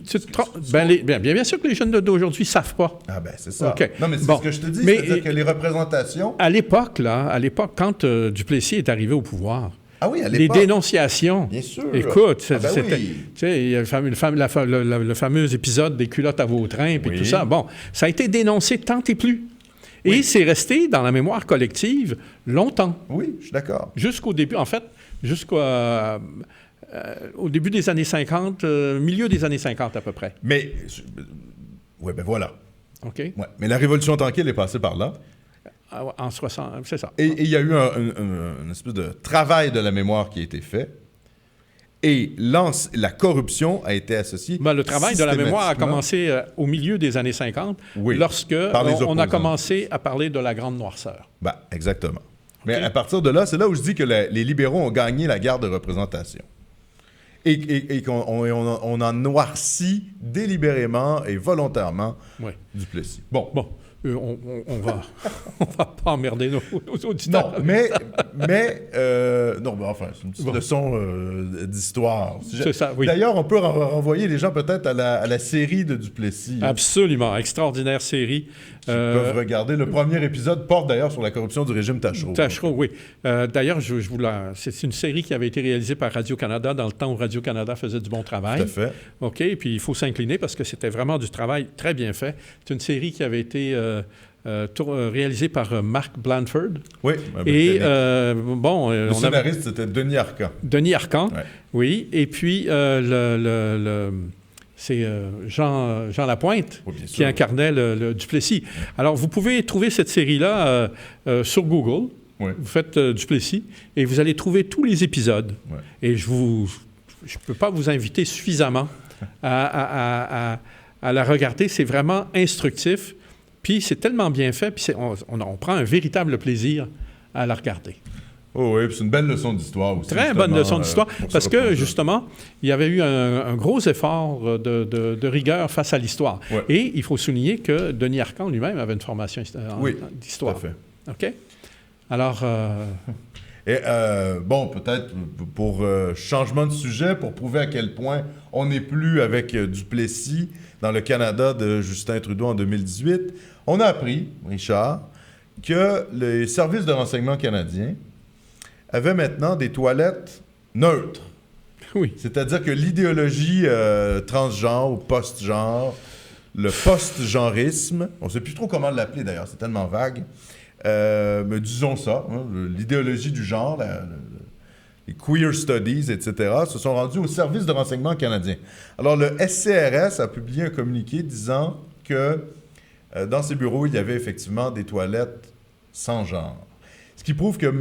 Bien sûr que les jeunes d'aujourd'hui ne savent pas. Ah ben, c'est ça. Okay. Non, mais c'est ce que je te dis, c'est-à-dire que les représentations... À l'époque, quand Duplessis est arrivé au pouvoir, ah oui, à l'époque. Les dénonciations. Bien sûr. Écoute, oui. Il y a le fameux épisode des culottes à Vautrin, puis tout ça. Bon, ça a été dénoncé tant et plus. Et c'est resté dans la mémoire collective longtemps. Oui, je suis d'accord. Jusqu'au début, en fait, au début des années 50, milieu des années 50 à peu près. Mais, voilà. OK. Ouais. Mais la Révolution tranquille est passée par là. En 60, c'est ça. Et il y a eu une espèce de travail de la mémoire qui a été fait. Et la corruption a été associée. Le travail de la mémoire a commencé au milieu des années 50, lorsque on a commencé à parler de la Grande Noirceur. Exactement. Mais à partir de là, c'est là où je dis que les libéraux ont gagné la guerre de représentation. Et qu'on en noircit délibérément et volontairement Duplessis. Bon. On va pas emmerder nos auditeurs. Non, mais c'est une petite leçon d'histoire. C'est ça, oui. D'ailleurs, on peut renvoyer les gens peut-être à la série de Duplessis. Absolument, extraordinaire série. Ils peuvent regarder. Le premier épisode porte d'ailleurs sur la corruption du régime Taschereau. Taschereau, oui. D'ailleurs, c'est une série qui avait été réalisée par Radio-Canada dans le temps où Radio-Canada faisait du bon travail. Tout à fait. OK, puis il faut s'incliner parce que c'était vraiment du travail très bien fait. C'est une série qui avait été réalisée par Mark Blandford. Oui. Et le scénariste, c'était Denis Arcand. Denis Arcand, oui. Et puis c'est Jean Lapointe qui incarnait le Duplessis. Alors, vous pouvez trouver cette série-là sur Google. Oui. Vous faites Duplessis et vous allez trouver tous les épisodes. Oui. Et je ne peux pas vous inviter suffisamment à la regarder. C'est vraiment instructif. Puis c'est tellement bien fait, puis on prend un véritable plaisir à la regarder. Oh oui, puis c'est une belle leçon d'histoire aussi. Très bonne leçon d'histoire, parce que, justement, il y avait eu un gros effort de rigueur face à l'histoire. Ouais. Et il faut souligner que Denis Arcand lui-même avait une formation d'histoire. Oui, tout à fait. OK? Alors... Et bon, peut-être pour changement de sujet, pour prouver à quel point on n'est plus avec Duplessis dans le Canada de Justin Trudeau en 2018, on a appris, Richard, que les services de renseignement canadiens avaient maintenant des toilettes neutres. Oui. C'est-à-dire que l'idéologie transgenre ou post-genre, le post-genrisme, on ne sait plus trop comment l'appeler d'ailleurs, c'est tellement vague, mais disons ça, hein, l'idéologie du genre, les queer studies, etc., se sont rendus au service de renseignement canadien. Alors, le SCRS a publié un communiqué disant que dans ses bureaux, il y avait effectivement des toilettes sans genre. Ce qui prouve que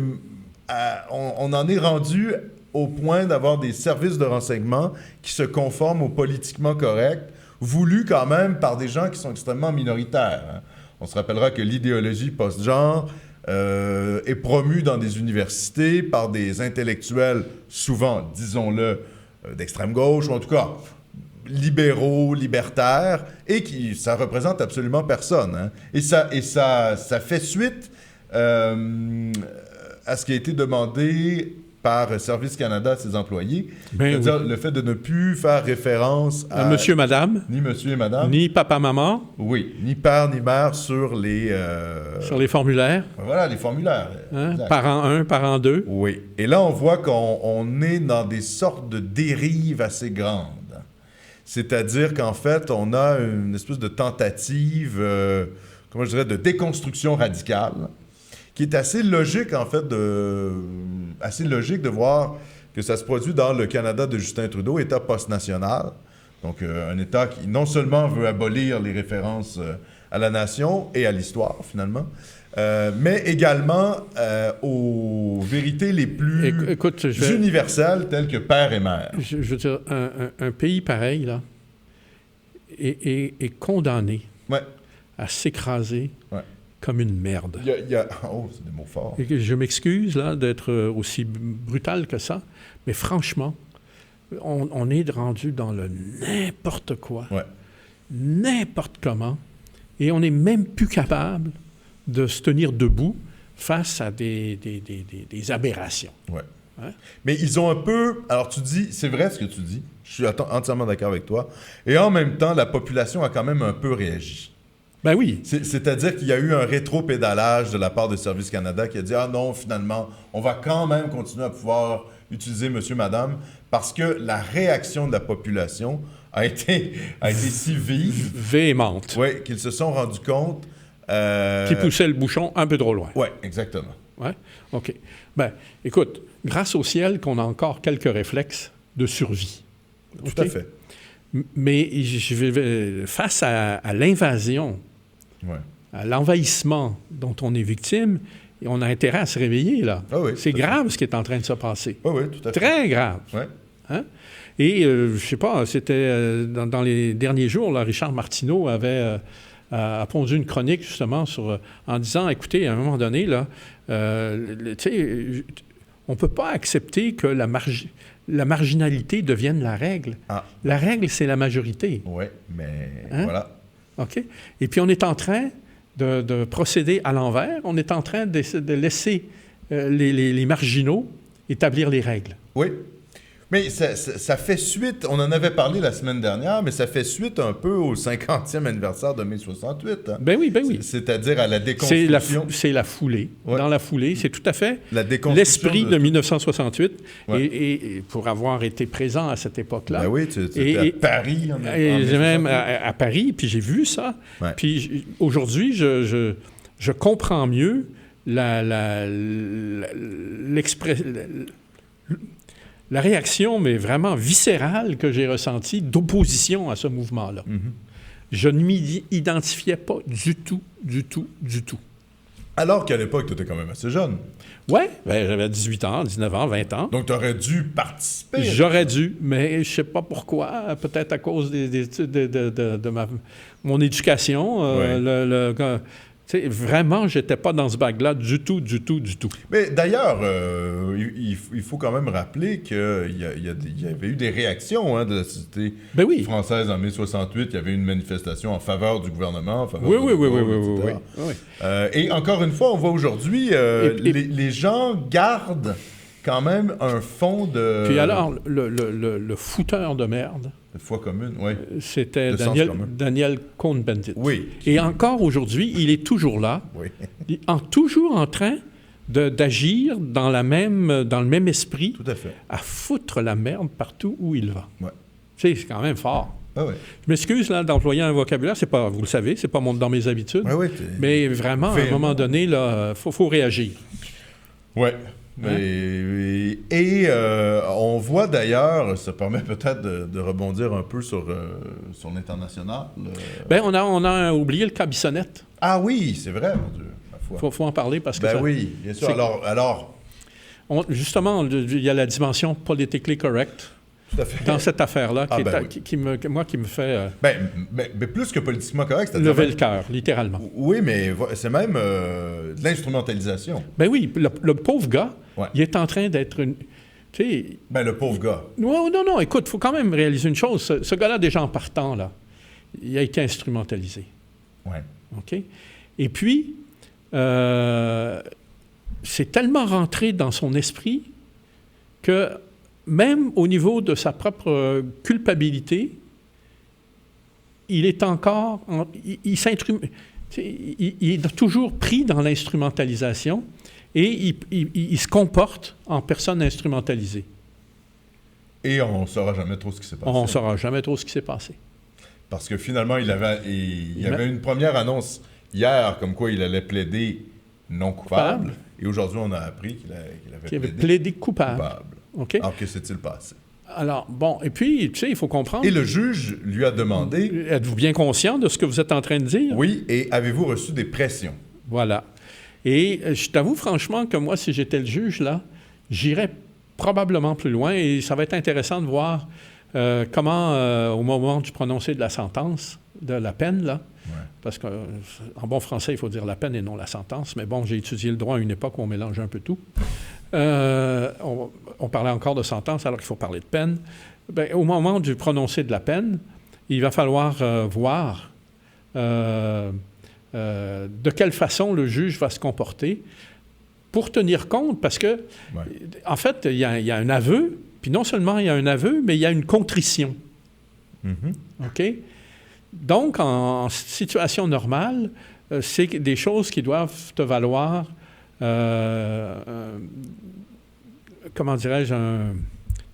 on en est rendu au point d'avoir des services de renseignement qui se conforment au politiquement correct, voulus quand même par des gens qui sont extrêmement minoritaires. Hein. On se rappellera que l'idéologie post-genre est promue dans des universités par des intellectuels, souvent, disons-le, d'extrême gauche, ou en tout cas libéraux, libertaires, et ça représente absolument personne. Hein. Et ça fait suite à ce qui a été demandé par Service Canada à ses employés, c'est-à-dire le fait de ne plus faire référence à... Monsieur, madame. Ni monsieur et madame. Ni papa, maman. Oui, ni père ni mère sur les... Sur les formulaires. Voilà, les formulaires. Hein? Parent 1, parent 2. Oui. Et là, on voit qu'on est dans des sortes de dérives assez grandes. C'est-à-dire qu'en fait, on a une espèce de tentative, comment je dirais, de déconstruction radicale, qui est assez logique, en fait, assez logique de voir que ça se produit dans le Canada de Justin Trudeau, État post-national. Donc, un État qui non seulement veut abolir les références à la nation et à l'histoire, finalement, mais également aux vérités les plus universelles, telles que père et mère. Je veux dire, un pays pareil, là, est condamné à s'écraser comme une merde. Oh, c'est des mots forts. Et je m'excuse, là, d'être aussi brutal que ça, mais franchement, on est rendu dans le n'importe quoi, n'importe comment, et on n'est même plus capable de se tenir debout face à des aberrations. Ouais. Hein? Mais ils ont un peu... Alors, tu dis... C'est vrai ce que tu dis. Je suis entièrement d'accord avec toi. Et en même temps, la population a quand même un peu réagi. Ben oui. C'est-à-dire qu'il y a eu un rétro-pédalage de la part de Service Canada qui a dit « Ah non, finalement, on va quand même continuer à pouvoir utiliser monsieur, madame » parce que la réaction de la population a été si vive... Véhémente. Oui, qu'ils se sont rendus compte... Qui poussait le bouchon un peu trop loin. Oui, exactement. Oui, OK. Ben, écoute, grâce au ciel qu'on a encore quelques réflexes de survie. Tout à fait. Mais face à l'invasion, à l'envahissement dont on est victime, on a intérêt à se réveiller, là. Ah oui, c'est grave ce qui est en train de se passer. Ah oui, tout à fait. Très grave. Oui. Hein? Et, je ne sais pas, c'était dans les derniers jours, là, Richard Martineau avait... a pondu une chronique, justement, en disant, écoutez, à un moment donné, là, on ne peut pas accepter que la marginalité devienne la règle. Ah. La règle, c'est la majorité. Oui, mais voilà. OK. Et puis, on est en train de procéder à l'envers. On est en train de laisser les marginaux établir les règles. Oui. Mais ça fait suite, on en avait parlé la semaine dernière, mais ça fait suite un peu au 50e anniversaire de mai 68. Hein? Ben oui. C'est-à-dire à la déconstruction. C'est la foulée. Ouais. Dans la foulée, c'est tout à fait l'esprit de 1968. Ouais. Et pour avoir été présent à cette époque-là. Ben oui, tu étais à Paris. J'ai même à Paris, puis j'ai vu ça. Ouais. Puis aujourd'hui, je comprends mieux la réaction, mais vraiment viscérale, que j'ai ressentie d'opposition à ce mouvement-là. Mm-hmm. Je ne m'y identifiais pas du tout. Alors qu'à l'époque, tu étais quand même assez jeune. Oui, j'avais 18 ans, 19 ans, 20 ans. Donc, tu aurais dû participer. J'aurais dû, mais je ne sais pas pourquoi. Peut-être à cause de mon éducation. Vraiment, je n'étais pas dans ce bague-là du tout. Mais d'ailleurs, il faut quand même rappeler qu'il y avait eu des réactions de la société française en mai 68. Il y avait une manifestation en faveur du gouvernement, en faveur Oui. Et encore une fois, on voit aujourd'hui, les gens gardent quand même un fond de... Puis alors, le fouteur de merde... De foi commune, oui. C'était Daniel Cohn-Bendit. Oui. Et encore aujourd'hui, il est toujours là, toujours en train d'agir dans le même esprit, tout à fait, à foutre la merde partout où il va. Ouais. C'est quand même fort. Ah ouais. Je m'excuse là d'employer un vocabulaire, c'est pas, vous le savez, c'est pas dans mes habitudes. Mais vraiment, à un moment donné, il faut réagir. Oui. Et on voit d'ailleurs, ça permet peut-être de rebondir un peu sur l'international. On a oublié le cas Bissonnette. Ah oui, c'est vrai, mon Dieu, ma foi. Faut en parler parce que oui, bien sûr. Alors... justement, il y a la dimension politically correct. Tout à fait. Dans cette affaire-là, qui me fait... mais plus que politiquement correct, c'est-à-dire... Lever le cœur, littéralement. Oui, mais c'est même de l'instrumentalisation. Ben oui, le pauvre gars, il est en train d'être une... le pauvre gars. Non, écoute, il faut quand même réaliser une chose. Ce gars-là, déjà en partant, là, il a été instrumentalisé. Oui. OK? Et puis, c'est tellement rentré dans son esprit que... Même au niveau de sa propre culpabilité, il est encore... Il est toujours pris dans l'instrumentalisation et il se comporte en personne instrumentalisée. Et on ne saura jamais trop ce qui s'est passé. On ne saura jamais trop ce qui s'est passé. Parce que finalement, il y avait une première annonce hier comme quoi il allait plaider non coupable. Et aujourd'hui, on a appris qu'il avait plaidé coupable. Okay. Alors, que s'est-il passé? Alors, bon, et puis, il faut comprendre... Et le juge lui a demandé... Êtes-vous bien conscient de ce que vous êtes en train de dire? Oui, et avez-vous reçu des pressions? Voilà. Et je t'avoue franchement que moi, si j'étais le juge, là, j'irais probablement plus loin et ça va être intéressant de voir comment, au moment du prononcé de la sentence, de la peine, là, parce qu'en bon français, il faut dire la peine et non la sentence, mais bon, j'ai étudié le droit à une époque où on mélange un peu tout. On parlait encore de sentence alors qu'il faut parler de peine. Au moment du prononcé de la peine, il va falloir voir de quelle façon le juge va se comporter pour tenir compte, parce que, en fait, il y a un aveu, puis non seulement il y a un aveu, mais il y a une contrition. OK? Donc, en situation normale, c'est des choses qui doivent te valoir comment dirais-je,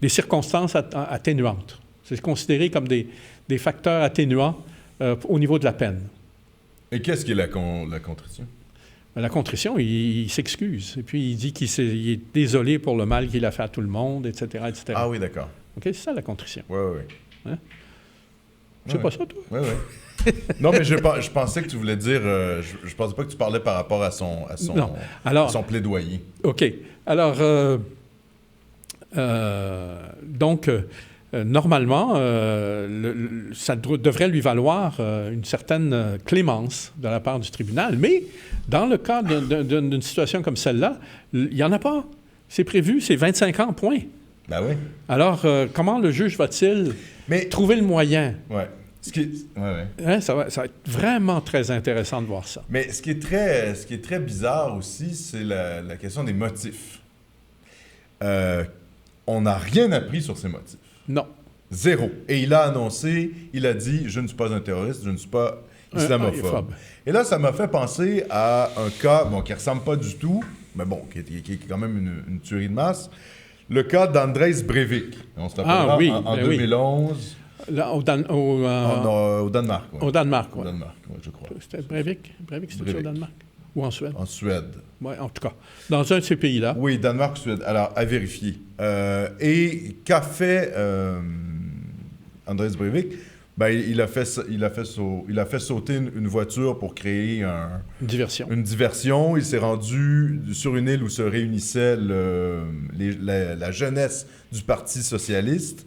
des circonstances atténuantes. C'est considéré comme des facteurs atténuants au niveau de la peine. Et qu'est-ce qu'est la contrition? La contrition, il s'excuse. Et puis, il dit qu'il est désolé pour le mal qu'il a fait à tout le monde, etc., etc. Ah oui, d'accord. OK, c'est ça, la contrition. Oui. Hein? C'est pas ça, toi? Oui. Non, mais je pensais que tu voulais dire... je pensais pas que tu parlais par rapport à son plaidoyer. OK. Alors, donc, normalement, ça devrait lui valoir une certaine clémence de la part du tribunal. Mais dans le cas d'une situation comme celle-là, il n'y en a pas. C'est prévu, c'est 25 ans, point. Ben oui. Alors, comment le juge va-t-il trouver le moyen? Oui. Hein, ça va être vraiment très intéressant de voir ça. Mais ce qui est très bizarre aussi, c'est la question des motifs. On n'a rien appris sur ces motifs. Non. Zéro. Et il a annoncé, il a dit « Je ne suis pas un terroriste, je ne suis pas islamophobe ». Et là, ça m'a fait penser à un cas qui ne ressemble pas du tout, mais bon, qui est quand même une tuerie de masse. Le cas d'Andrejs Breivik. On se rappellera en 2011. Là, au Danemark. Au Danemark, Au Danemark, je crois. C'était Breivik? C'était au Danemark? Ou en Suède? En Suède. Oui, en tout cas. Dans un de ces pays-là. Oui, Danemark, Suède. Alors, à vérifier. Et qu'a fait Andrejs Breivik? Ben, il a fait sauter une voiture pour créer une diversion. Il s'est rendu sur une île où se réunissait la jeunesse du Parti socialiste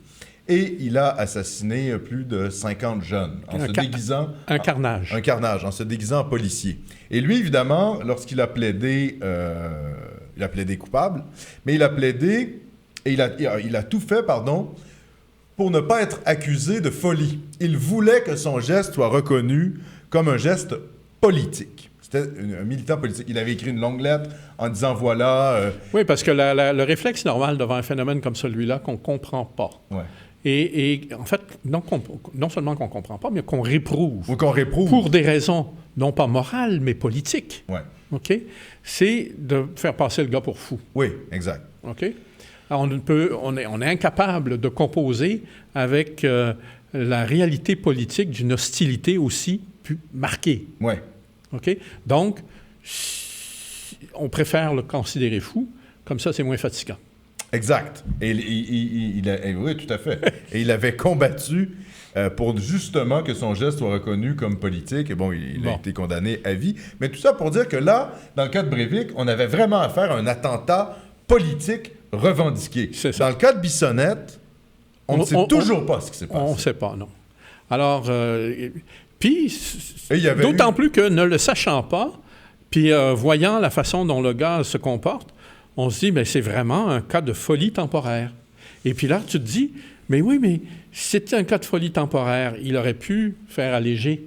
et il a assassiné plus de 50 jeunes en se déguisant... Un carnage. Un carnage, en se déguisant en policier. Et lui, évidemment, lorsqu'il a plaidé... il a plaidé coupable, mais il a plaidé et il a tout fait, pour ne pas être accusé de folie. Il voulait que son geste soit reconnu comme un geste politique. C'était un militant politique. Il avait écrit une longue lettre en disant, voilà... Oui, parce que le réflexe normal devant un phénomène comme celui-là qu'on ne comprend pas. Ouais. Et en fait, non seulement qu'on ne comprend pas, mais qu'on réprouve. Ou qu'on réprouve. Pour des raisons, non pas morales, mais politiques. Ouais. OK? C'est de faire passer le gars pour fou. Oui, exact. OK? Alors, on est incapable de composer avec la réalité politique d'une hostilité aussi plus marquée. Oui. OK? Donc, on préfère le considérer fou. Comme ça, c'est moins fatigant. Exact. Et oui, tout à fait. Et il avait combattu pour justement que son geste soit reconnu comme politique. Et bon, il a été condamné à vie. Mais tout ça pour dire que là, dans le cas de Breivik, on avait vraiment affaire à un attentat politique revendiqué. C'est ça. Dans le cas de Bissonnette, on ne sait toujours pas ce qui s'est passé. On ne sait pas, non. Alors, puis, plus que ne le sachant pas, puis voyant la façon dont le gars se comporte, on se dit, mais c'est vraiment un cas de folie temporaire. Et puis là, tu te dis, mais oui, mais si c'était un cas de folie temporaire, il aurait pu faire alléger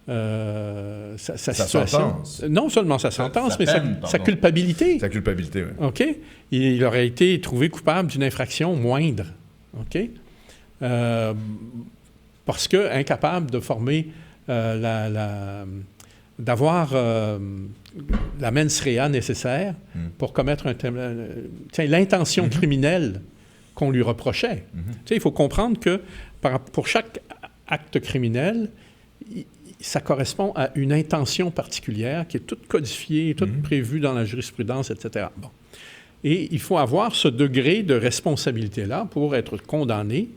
sa situation. Sentence. Non seulement sa sentence, mais sa culpabilité. Sa culpabilité, oui. OK? Il aurait été trouvé coupable d'une infraction moindre. OK? Parce que incapable de former d'avoir la mens rea nécessaire pour commettre l'intention criminelle qu'on lui reprochait. Il faut comprendre que pour chaque acte criminel, ça correspond à une intention particulière qui est toute codifiée, toute prévue dans la jurisprudence, etc. Bon. Et il faut avoir ce degré de responsabilité-là pour être condamné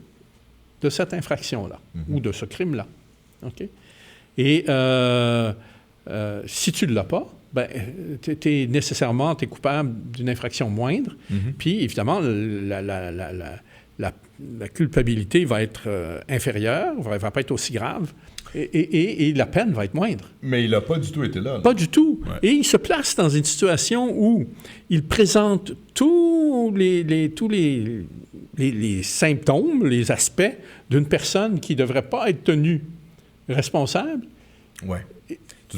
de cette infraction-là ou de ce crime-là. OK? Et si tu ne l'as pas, tu es coupable d'une infraction moindre. Puis, évidemment, la culpabilité va être inférieure, ne va pas être aussi grave, et la peine va être moindre. Mais il n'a pas du tout été là. Pas du tout. Ouais. Et il se place dans une situation où il présente tous les symptômes, les aspects d'une personne qui ne devrait pas être tenue responsable. Oui.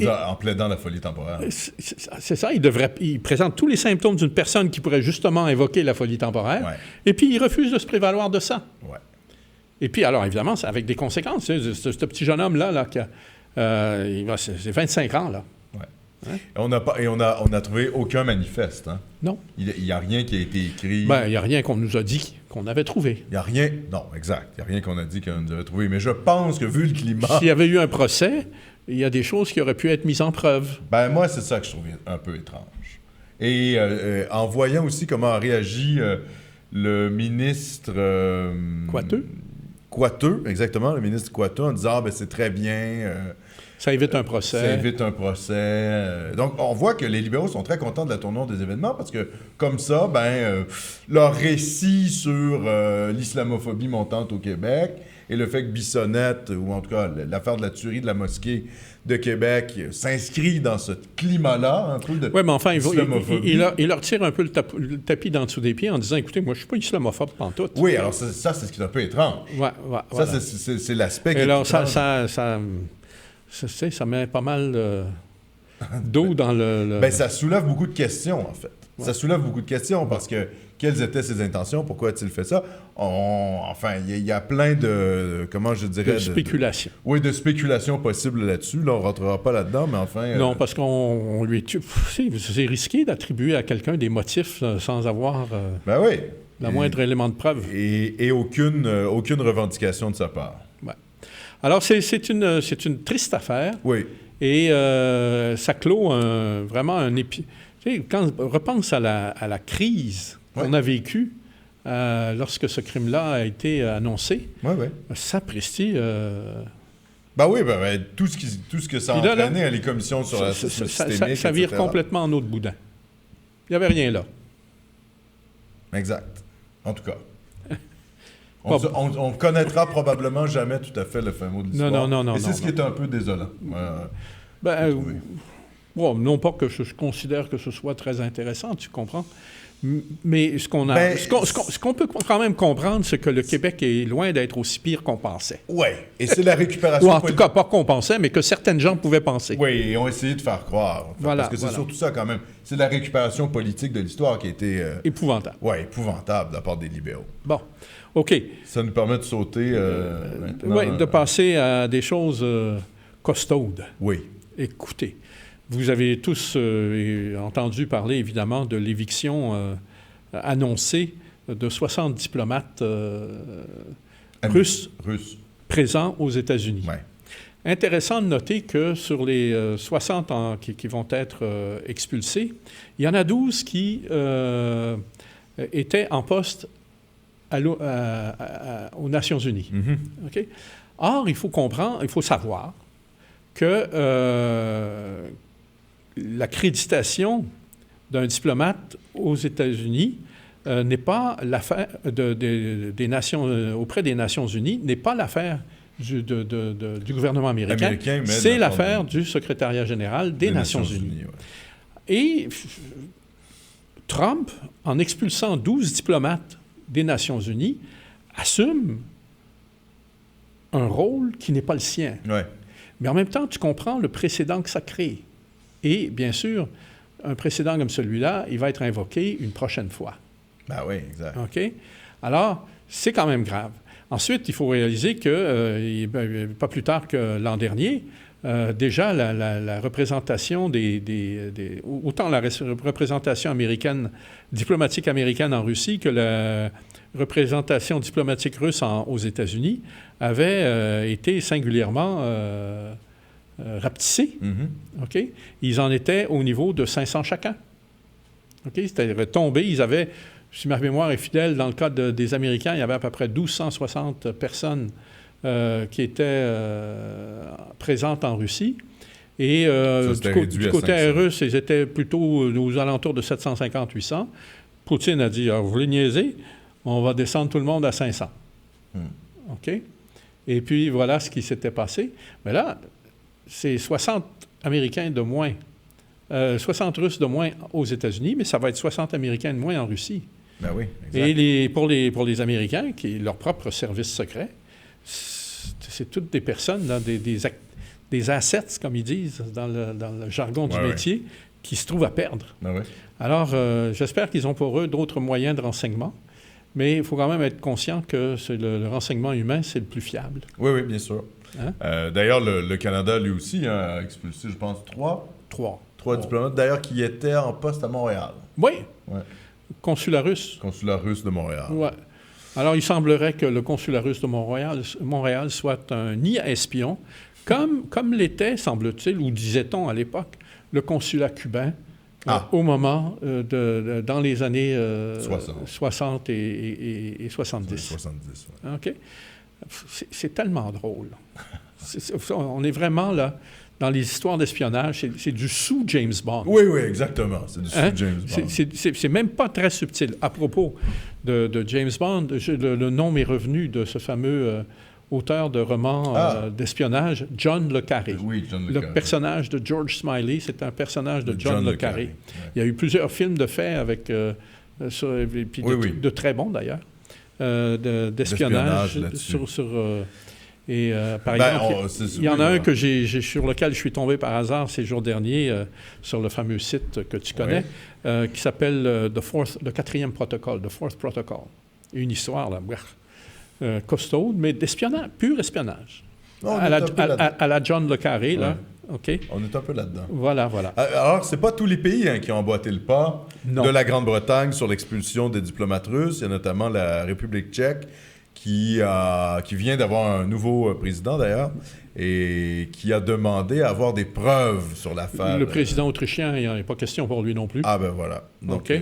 En plaidant la folie temporaire. C'est ça. Il présente tous les symptômes d'une personne qui pourrait justement invoquer la folie temporaire. Ouais. Et puis, il refuse de se prévaloir de ça. Ouais. Et puis, alors, évidemment, c'est avec des conséquences. Ce petit jeune homme-là, c'est 25 ans, là. Ouais. Hein? On a trouvé aucun manifeste. Hein? Non. Il n'y a rien qui a été écrit. Il n'y a rien qu'on nous a dit qu'on avait trouvé. Il n'y a rien. Non, exact. Il n'y a rien qu'on a dit qu'on nous avait trouvé. Mais je pense que vu le climat. S'il y avait eu un procès, il y a des choses qui auraient pu être mises en preuve. Moi, c'est ça que je trouve un peu étrange. Et en voyant aussi comment a réagi le ministre... Coiteux, exactement, le ministre Coiteux, en disant c'est très bien... ça évite un procès. Ça évite un procès. Donc, on voit que les libéraux sont très contents de la tournure des événements parce que, comme ça, leur récit sur l'islamophobie montante au Québec et le fait que Bissonnette, ou en tout cas l'affaire de la tuerie de la mosquée de Québec, s'inscrit dans ce climat-là, un peu de Oui, mais enfin, islamophobie. Il leur tire un peu le tapis d'en dessous des pieds en disant, écoutez, moi, je ne suis pas islamophobe pantoute. Oui, alors ça, c'est ce qui est un peu étrange. Ouais, ça, voilà. c'est l'aspect qui est étrange. Ça met pas mal d'eau dans le... ça soulève beaucoup de questions, en fait. Ouais. Ça soulève beaucoup de questions parce que quelles étaient ses intentions? Pourquoi a-t-il fait ça? Il y a plein de... Comment je dirais? De spéculation. Oui, de spéculation possible là-dessus. Là, on ne rentrera pas là-dedans, mais enfin... Non, parce qu'on lui... C'est risqué d'attribuer à quelqu'un des motifs sans avoir oui. la moindre élément de preuve. Et aucune revendication de sa part. Ouais. Alors, c'est une triste affaire. Oui. Et ça clôt vraiment un épi... Tu sais, quand on repense à la crise qu'on a vécue lorsque ce crime-là a été annoncé. Oui, oui. Sapristi... Oui, tout ce que ça a entraîné, les commissions sur le racisme systémique, ça vire complètement en eau de boudin. Il n'y avait rien là. Exact. En tout cas. On connaîtra probablement jamais tout à fait le fin mot de l'histoire. Non. Et c'est ce qui est un peu désolant. Non pas que je considère que ce soit très intéressant, tu comprends? Mais ce qu'on peut quand même comprendre, c'est que le Québec est loin d'être aussi pire qu'on pensait. Oui, et c'est la récupération... Ou en tout cas, pas qu'on pensait, mais que certaines gens pouvaient penser. Oui, et ont essayé de faire croire. Parce que c'est surtout ça, quand même. C'est la récupération politique de l'histoire qui a été... épouvantable. Oui, épouvantable de la part des libéraux. Bon, OK. Ça nous permet de sauter... de passer à des choses costaudes. Oui. Écoutez, vous avez tous entendu parler, évidemment, de l'éviction annoncée de 60 diplomates russes présents aux États-Unis. Ouais. Intéressant de noter que sur les 60 qui vont être expulsés, il y en a 12 qui étaient en poste aux Nations Unies. Mm-hmm. Okay? Or, il faut savoir que l'accréditation d'un diplomate aux États-Unis n'est pas l'affaire des Nations auprès des Nations Unies, n'est pas l'affaire du gouvernement américain, c'est l'affaire du secrétariat général des Nations Unies. Ouais. Et Trump, en expulsant 12 diplomates des Nations Unies, assume un rôle qui n'est pas le sien. Ouais. Mais en même temps, tu comprends le précédent que ça crée. Et bien sûr, un précédent comme celui-là, il va être invoqué une prochaine fois. Ben oui, exact. OK? Alors, c'est quand même grave. Ensuite, il faut réaliser que, pas plus tard que l'an dernier, déjà la représentation autant la représentation américaine, diplomatique américaine en Russie que la représentation diplomatique russe aux États-Unis avait été singulièrement rapetissée. Mm-hmm. OK? Ils en étaient au niveau de 500 chacun. OK? C'est-à-dire tombé, ils avaient, si ma mémoire est fidèle, dans le cas des Américains, il y avait à peu près 1260 personnes qui étaient présentes en Russie. Et du côté russe, ils étaient plutôt aux alentours de 750-800. Poutine a dit, vous voulez niaiser? On va descendre tout le monde à 500. OK? Et puis, voilà ce qui s'était passé. Mais là, c'est 60 Américains de moins, 60 Russes de moins aux États-Unis, mais ça va être 60 Américains de moins en Russie. Ben oui, exact. Et pour les Américains, qui leur propre service secret, c'est toutes des personnes, là, des assets, comme ils disent dans le jargon du métier, qui se trouvent à perdre. Ben oui. Alors, j'espère qu'ils ont pour eux d'autres moyens de renseignement. Mais il faut quand même être conscient que le renseignement humain, c'est le plus fiable. Oui, oui, bien sûr. Hein? D'ailleurs, le Canada, lui aussi, a expulsé, je pense, trois diplomates, d'ailleurs, qui étaient en poste à Montréal. Oui. Ouais. Consulat russe. Consulat russe de Montréal. Oui. Alors, il semblerait que le consulat russe de Montréal soit un nid à espions, comme l'était, semble-t-il, ou disait-on à l'époque, le consulat cubain. Au moment, dans les années 60 et 70. 70, ouais. OK? C'est tellement drôle. On est vraiment là dans les histoires d'espionnage. C'est du sous-James Bond. Oui, oui, exactement. C'est du sous-James Bond. C'est même pas très subtil. À propos de James Bond, le nom m'est revenu de ce fameux... auteur de romans d'espionnage, John le Carré. Oui, John le Carré. Le personnage de George Smiley, c'est un personnage de John le Carré. Ouais. Il y a eu plusieurs films de faits avec, de très bons d'ailleurs, d'espionnage par exemple, il y en a un sur lequel je suis tombé par hasard ces jours derniers sur le fameux site que tu connais, qui s'appelle le quatrième protocole, The Fourth Protocol. Une histoire là. Costaude, mais d'espionnage, pur espionnage. Non, à la John le Carré, là. OK? On est un peu là-dedans. Voilà. Alors, c'est pas tous les pays qui ont emboîté le pas de la Grande-Bretagne sur l'expulsion des diplomates russes. Il y a notamment la République tchèque qui vient d'avoir un nouveau président, d'ailleurs, et qui a demandé à avoir des preuves sur l'affaire. Le président autrichien, il n'y a pas question pour lui non plus. Ah ben voilà. Donc, OK.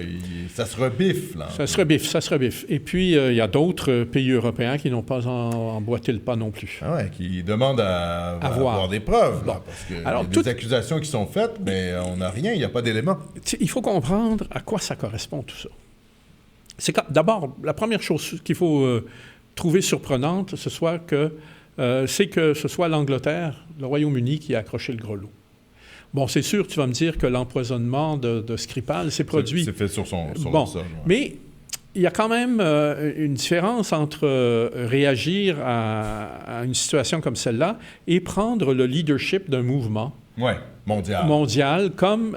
Ça se rebiffe, là. Ça se rebiffe. Et puis, il y a d'autres pays européens qui n'ont pas emboîté le pas non plus. Ah ouais, qui demandent à avoir des preuves, là, parce que Alors, il y a des accusations qui sont faites, mais on n'a rien, il n'y a pas d'éléments. Il faut comprendre à quoi ça correspond, tout ça. D'abord, la première chose qu'il faut trouver surprenante, c'est que ce soit l'Angleterre, le Royaume-Uni qui a accroché le gros lot. Bon, c'est sûr, tu vas me dire que l'empoisonnement de Skripal s'est produit. C'est fait sur son sol. Ouais. Mais il y a quand même une différence entre réagir à une situation comme celle-là et prendre le leadership d'un mouvement mondial comme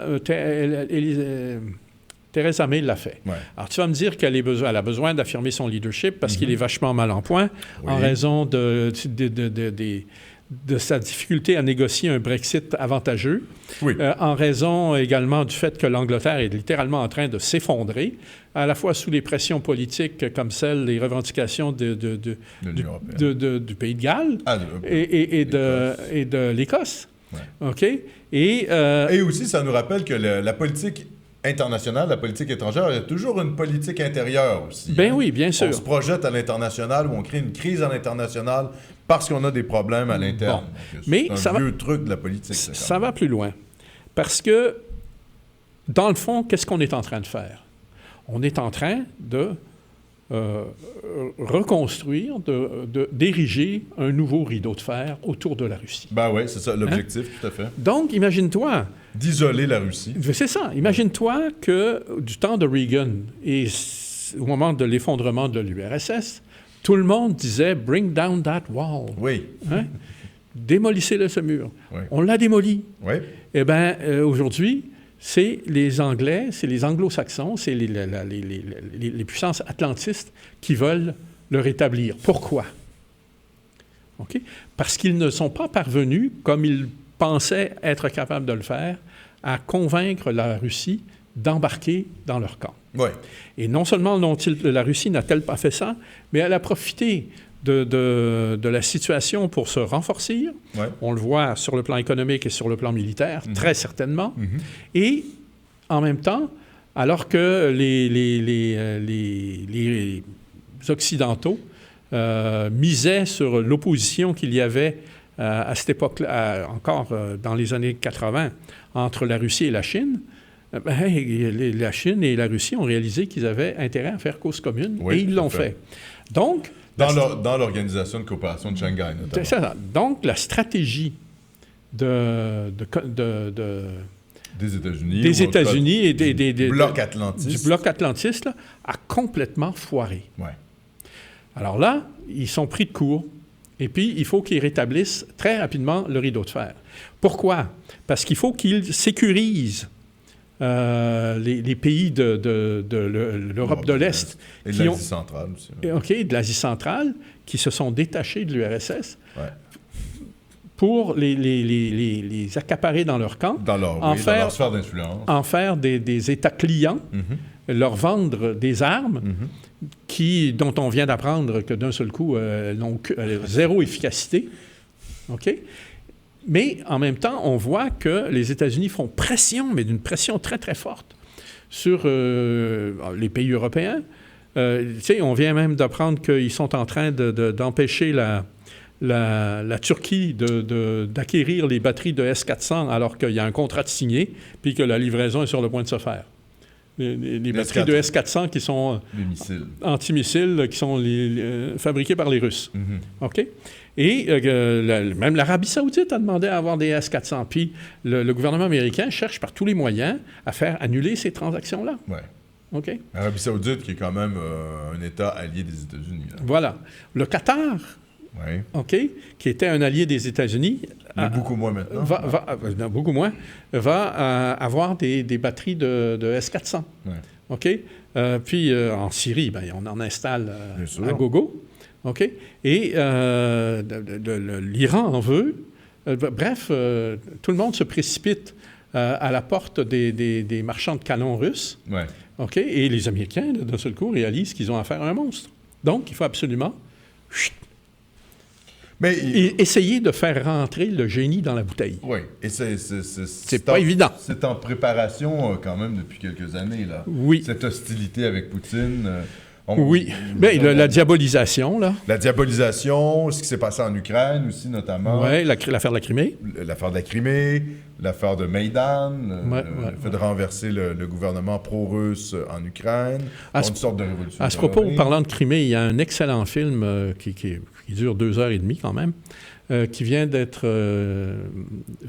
Theresa May l'a fait. Ouais. Alors, tu vas me dire qu'elle a besoin d'affirmer son leadership parce qu'il est vachement mal en point en raison de sa difficulté à négocier un Brexit avantageux, en raison également du fait que l'Angleterre est littéralement en train de s'effondrer, à la fois sous les pressions politiques comme celles, les revendications du Pays de Galles et de l'Écosse. Ouais. OK? Et aussi, ça nous rappelle que la politique internationale, la politique étrangère, il y a toujours une politique intérieure aussi. Ben oui, bien sûr. On se projette à l'international ou on crée une crise à l'international parce qu'on a des problèmes à l'interne. Bon. Mais c'est un vieux truc de la politique. Ça va plus loin. Parce que, dans le fond, qu'est-ce qu'on est en train de faire? On est en train de reconstruire, d'ériger un nouveau rideau de fer autour de la Russie. Ben oui, c'est ça l'objectif, tout à fait. Donc, imagine-toi... D'isoler la Russie. C'est ça. Imagine-toi que du temps de Reagan et au moment de l'effondrement de l'URSS, tout le monde disait « Bring down that wall ». Oui. Hein? Démolissez-le, ce mur. Oui. On l'a démoli. Oui. Eh bien, aujourd'hui, c'est les Anglais, c'est les Anglo-Saxons, c'est les puissances atlantistes qui veulent le rétablir. Pourquoi? Okay? Parce qu'ils ne sont pas parvenus, comme ils pensaient être capables de le faire, à convaincre la Russie d'embarquer dans leur camp. Oui. Et non seulement la Russie n'a-t-elle pas fait ça, mais elle a profité de la situation pour se renforcer. Ouais. On le voit sur le plan économique et sur le plan militaire, très certainement. Et en même temps, alors que les Occidentaux misaient sur l'opposition qu'il y avait à cette époque-là, encore dans les années 80, entre la Russie et la Chine, la Chine et la Russie ont réalisé qu'ils avaient intérêt à faire cause commune, et ils l'ont fait. Donc... Dans l'Organisation de coopération de Shanghai, notamment. C'est ça. Donc, la stratégie des États-Unis et du bloc atlantiste là, a complètement foiré. Ouais. Alors là, ils sont pris de court. Et puis, il faut qu'ils rétablissent très rapidement le rideau de fer. Pourquoi? Parce qu'il faut qu'ils sécurisent les pays de l'Europe de l'Est. Et de l'Asie centrale aussi. OK, de l'Asie centrale, qui se sont détachés de l'URSS pour les accaparer dans leur camp, dans leur sphère d'influence. En faire des États clients, leur vendre des armes dont on vient d'apprendre que d'un seul coup, elles ont zéro efficacité. OK? Mais en même temps, on voit que les États-Unis font pression, mais d'une pression très, très forte sur les pays européens. On vient même d'apprendre qu'ils sont en train d'empêcher la Turquie d'acquérir les batteries de S-400 alors qu'il y a un contrat de signé puis que la livraison est sur le point de se faire. Les batteries de S-400 qui sont antimissiles, qui sont fabriquées par les Russes. OK? Et même l'Arabie saoudite a demandé à avoir des S-400. Puis le gouvernement américain cherche par tous les moyens à faire annuler ces transactions-là. Oui. OK? L'Arabie saoudite qui est quand même un État allié des États-Unis. Là. Voilà. Le Qatar, OK, qui était un allié des États-Unis... Mais beaucoup moins maintenant. Beaucoup moins. Va avoir des batteries de S-400. Ouais. OK? Puis en Syrie, on en installe à gogo. OK? Et l'Iran en veut. Bref, tout le monde se précipite à la porte des marchands de canons russes. Ouais. OK? Et les Américains, d'un seul coup, réalisent qu'ils ont affaire à un monstre. Donc, il faut absolument Mais et essayer de faire rentrer le génie dans la bouteille. Oui, et c'est pas évident. C'est en préparation quand même depuis quelques années, là. Oui. Cette hostilité avec Poutine. Oui, mais la diabolisation, là. La diabolisation, ce qui s'est passé en Ukraine aussi, notamment. Oui, l'affaire de la Crimée. L'affaire de la Crimée, l'affaire de Maïdan, le fait de renverser le gouvernement pro-russe en Ukraine, une sorte de révolution. À ce propos, parlant de Crimée, il y a un excellent film qui dure 2h30 quand même, qui vient d'être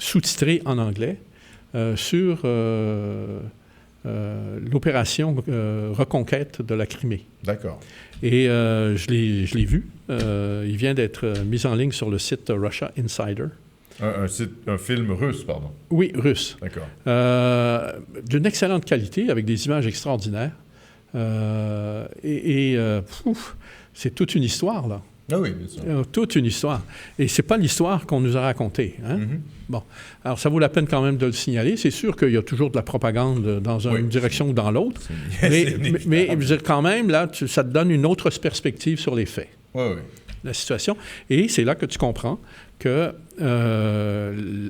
sous-titré en anglais sur l'opération reconquête de la Crimée. D'accord. Et je l'ai vu. Il vient d'être mis en ligne sur le site Russia Insider. Un film russe, pardon. Oui, russe. D'accord. D'une excellente qualité, avec des images extraordinaires. C'est toute une histoire, là. Ah oui, bien sûr. Toute une histoire. Et c'est pas l'histoire qu'on nous a racontée. Hein? Mm-hmm. Bon. Alors, ça vaut la peine quand même de le signaler. C'est sûr qu'il y a toujours de la propagande dans une direction ou dans l'autre. Mais je veux dire, quand même, là, ça te donne une autre perspective sur les faits. Oui, oui. La situation. Et c'est là que tu comprends que,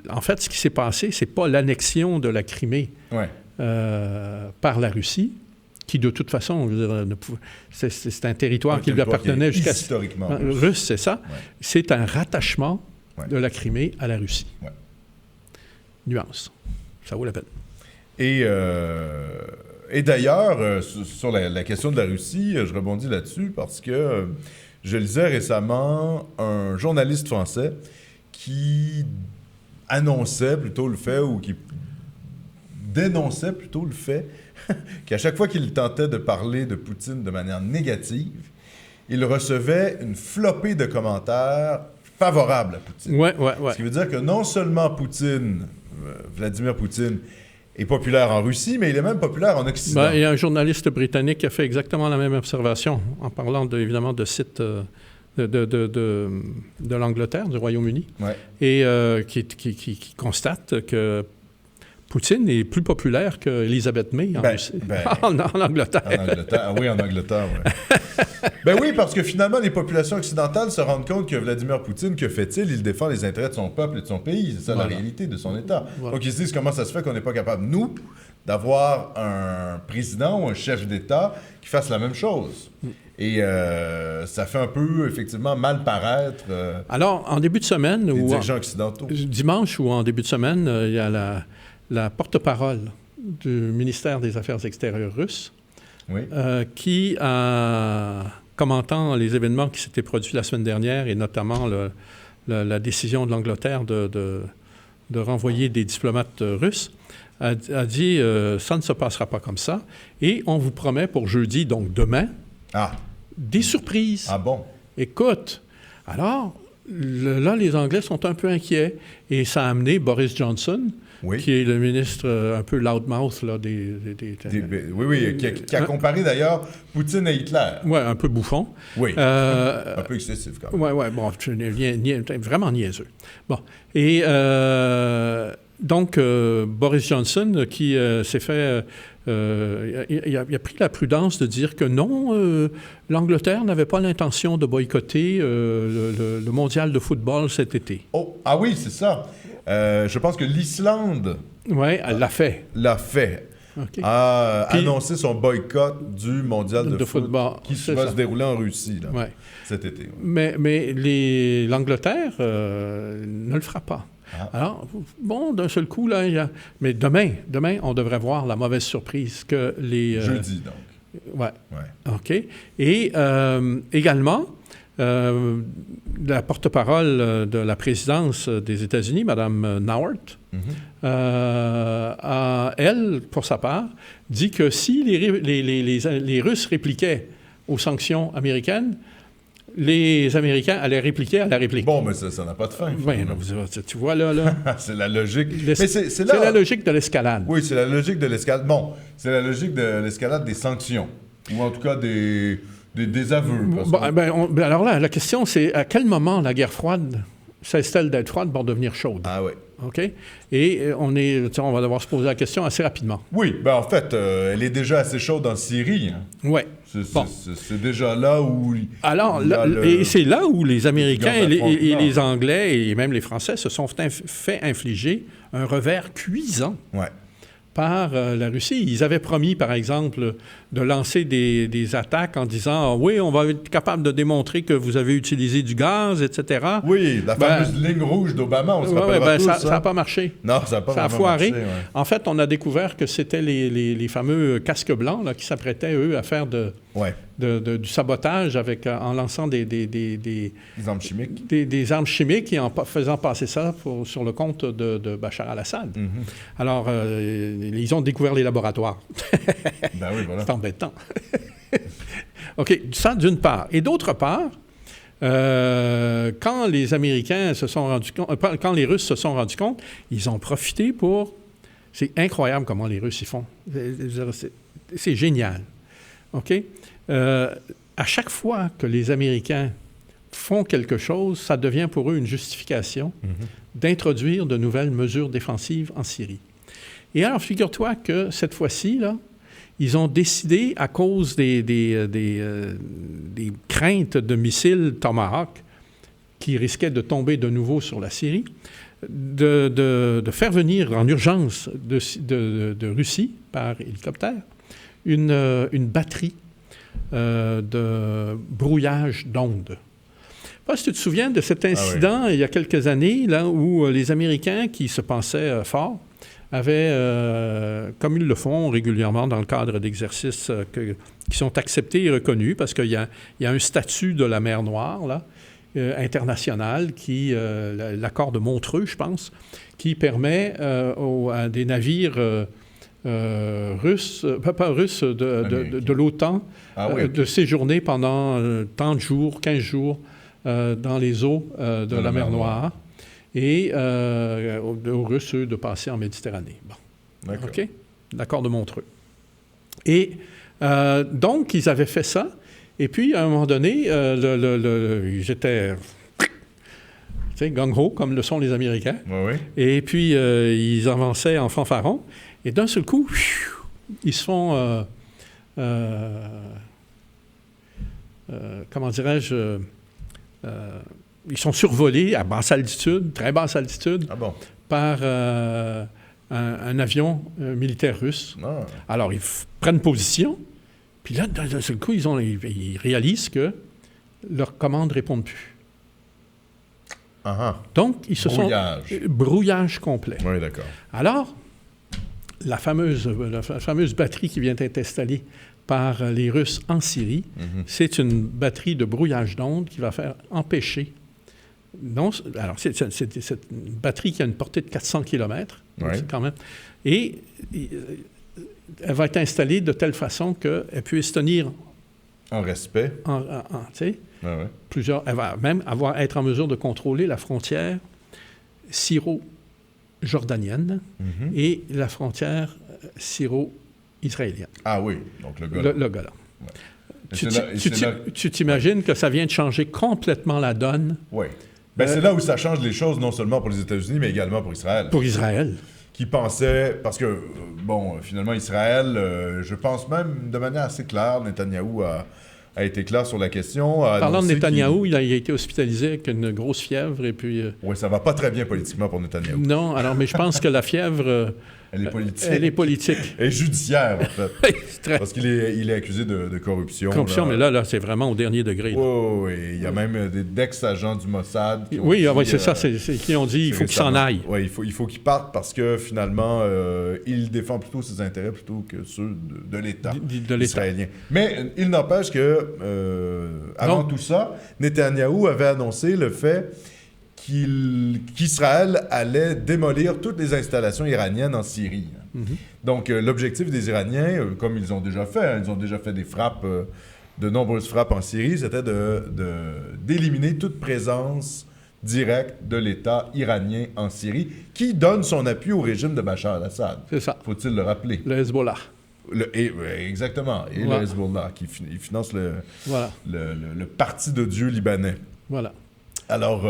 en fait, ce qui s'est passé, c'est pas l'annexion de la Crimée par la Russie, qui, de toute façon, je veux dire, c'est un territoire qui lui appartenait jusqu'à... Historiquement russe, c'est ça. Ouais. C'est un rattachement de la Crimée à la Russie. Ouais. Nuance. Ça vaut la peine. Et d'ailleurs, sur la question de la Russie, je rebondis là-dessus parce que je lisais récemment un journaliste français qui annonçait plutôt le fait, ou qui dénonçait plutôt le fait qu'à chaque fois qu'il tentait de parler de Poutine de manière négative, il recevait une flopée de commentaires favorables à Poutine. Ouais. Ce qui veut dire que non seulement Vladimir Poutine, est populaire en Russie, mais il est même populaire en Occident. Il y a un journaliste britannique qui a fait exactement la même observation, en parlant évidemment de sites de l'Angleterre, du Royaume-Uni, et qui constate que Poutine est plus populaire qu'Elizabeth May en Angleterre. Oui, en Angleterre, oui. Oui, parce que finalement, les populations occidentales se rendent compte que Vladimir Poutine, que fait-il? Il défend les intérêts de son peuple et de son pays. C'est ça la réalité de son État. Voilà. Donc, ils se disent comment ça se fait qu'on n'est pas capable, nous, d'avoir un président ou un chef d'État qui fasse la même chose. Et ça fait un peu, effectivement, mal paraître Alors, en début de semaine... les dirigeants occidentaux. Dimanche ou en début de semaine, il y a la porte-parole du ministère des Affaires extérieures russe qui, commentant les événements qui s'étaient produits la semaine dernière, et notamment la décision de l'Angleterre de renvoyer des diplomates russes, a dit ça ne se passera pas comme ça, et on vous promet pour jeudi, donc demain, des surprises. Ah bon? Écoute, alors, là, les Anglais sont un peu inquiets, et ça a amené Boris Johnson, qui est le ministre un peu loudmouth là, qui a comparé d'ailleurs Poutine à Hitler. Oui, un peu bouffon. Oui, un peu excessif quand même. Oui, bon, vraiment niaiseux. Bon, et donc, Boris Johnson, qui s'est fait... il a pris la prudence de dire que non, l'Angleterre n'avait pas l'intention de boycotter le mondial de football cet été. Ah oui, c'est ça. Je pense que l'Islande... Oui, elle l'a fait. A annoncé son boycott du mondial de football qui va se dérouler en Russie cet été. Mais l'Angleterre ne le fera pas. Alors, bon, d'un seul coup, là, mais demain, on devrait voir la mauvaise surprise que les... Jeudi, donc. Ouais. OK. Et également, la porte-parole de la présidence des États-Unis, Mme Nauert, elle, pour sa part, dit que si les Russes répliquaient aux sanctions américaines, les Américains allaient répliquer à la réplique. Bon, mais ça n'a pas de fin. Oui, tu vois, là... c'est la logique. C'est la logique de l'escalade. Oui, c'est la logique de l'escalade. Bon, c'est la logique de l'escalade des sanctions. Ou en tout cas des aveux. Alors là, la question, c'est à quel moment la guerre froide cesse-t-elle d'être froide pour devenir chaude? Ah oui. OK? Et on va devoir se poser la question assez rapidement. Oui, ben en fait, elle est déjà assez chaude en Syrie. Hein. Oui. C'est déjà là où... Alors, et c'est là où les Américains et les Anglais et même les Français se sont fait infliger un revers cuisant. Ouais. Par la Russie. Ils avaient promis, par exemple, de lancer des attaques en disant « Oui, on va être capable de démontrer que vous avez utilisé du gaz, etc. » Oui, la fameuse ligne rouge d'Obama, on se rappellera tous. Ça n'a pas marché. Non, ça n'a pas ça a foiré. Marché, ouais. En fait, on a découvert que c'était les fameux casques blancs là, qui s'apprêtaient, eux, à faire du sabotage en lançant des armes chimiques. Des armes chimiques et en faisant passer ça sur le compte de Bachar al-Assad. Mm-hmm. Alors, ils ont découvert les laboratoires. Ben oui, voilà. C'est embêtant. OK, ça d'une part. Et d'autre part, quand les Américains se sont rendus compte, quand les Russes se sont rendus compte, ils ont profité pour... C'est incroyable comment les Russes y font. C'est génial. OK? À chaque fois que les Américains font quelque chose, ça devient pour eux une justification d'introduire de nouvelles mesures défensives en Syrie. Et alors, figure-toi que cette fois-ci, là, ils ont décidé, à cause des craintes de missiles Tomahawk qui risquaient de tomber de nouveau sur la Syrie, de faire venir en urgence de Russie, par hélicoptère, une batterie de brouillage d'ondes. Je ne sais pas si tu te souviens de cet incident il y a quelques années, là, où les Américains, qui se pensaient forts, avaient, comme ils le font régulièrement dans le cadre d'exercices qui sont acceptés et reconnus, parce qu'il y a un statut de la mer Noire, là, international, l'accord de Montreux, je pense, qui permet à des navires russes, pas russes, de l'OTAN, de séjourner pendant tant de jours, 15 jours, dans les eaux de la mer Noire. Et aux Russes, eux, de passer en Méditerranée. Bon. D'accord. OK? L'accord de Montreux. Et donc, ils avaient fait ça. Et puis, à un moment donné, j'étais, tu sais, gung-ho, comme le sont les Américains. Oui. Et puis, ils avançaient en fanfaron. Et d'un seul coup, ils se font, comment dirais-je... ils sont survolés à basse altitude, très basse altitude, par un avion militaire russe. Ah. Alors, ils prennent position, puis là, d'un seul coup, ils réalisent que leurs commandes ne répondent plus. Donc, ils se sont... Brouillage complet. Oui, d'accord. Alors, la fameuse batterie qui vient d'être installée par les Russes en Syrie, c'est une batterie de brouillage d'ondes qui va faire empêcher... Non, alors, c'est une batterie qui a une portée de 400 km, quand même, et elle va être installée de telle façon qu'elle puisse tenir... En respect. Tu sais, elle va même être en mesure de contrôler la frontière syro-jordanienne et la frontière syro-israélienne. Ah oui, donc le Golan. Le Golan. Ouais. Tu t'imagines que ça vient de changer complètement la donne. Oui. Ben, c'est là où ça change les choses, non seulement pour les États-Unis, mais également pour Israël. Pour Israël. Qui pensait, parce que, finalement, Israël, je pense même de manière assez claire, Netanyahou a été clair sur la question. Parlant de Netanyahou, il a été hospitalisé avec une grosse fièvre et puis... Oui, ça va pas très bien politiquement pour Netanyahou. Non, alors, mais je pense que la fièvre... Elle est politique. Elle est politique. Et judiciaire, en fait. Parce qu'il est accusé de corruption. Corruption, mais là, c'est vraiment au dernier degré. Oui. Il y a même d'ex-agents du Mossad qui ont dit, c'est ça. C'est qui ont dit il faut qu'il s'en aille. Oui, il faut qu'il parte parce que, finalement, il défend plutôt ses intérêts plutôt que ceux de l'État israélien. Mais il n'empêche que, avant tout ça, Netanyahou avait annoncé le fait qu'Israël allait démolir toutes les installations iraniennes en Syrie. Donc, l'objectif des Iraniens, comme ils ont déjà fait, ils ont déjà fait des frappes, de nombreuses frappes en Syrie, c'était d'éliminer toute présence directe de l'État iranien en Syrie, qui donne son appui au régime de Bachar al-Assad. C'est ça. Faut-il le rappeler? Le Hezbollah. Exactement. Et le Hezbollah, qui finance le parti de Dieu libanais. Voilà. Alors,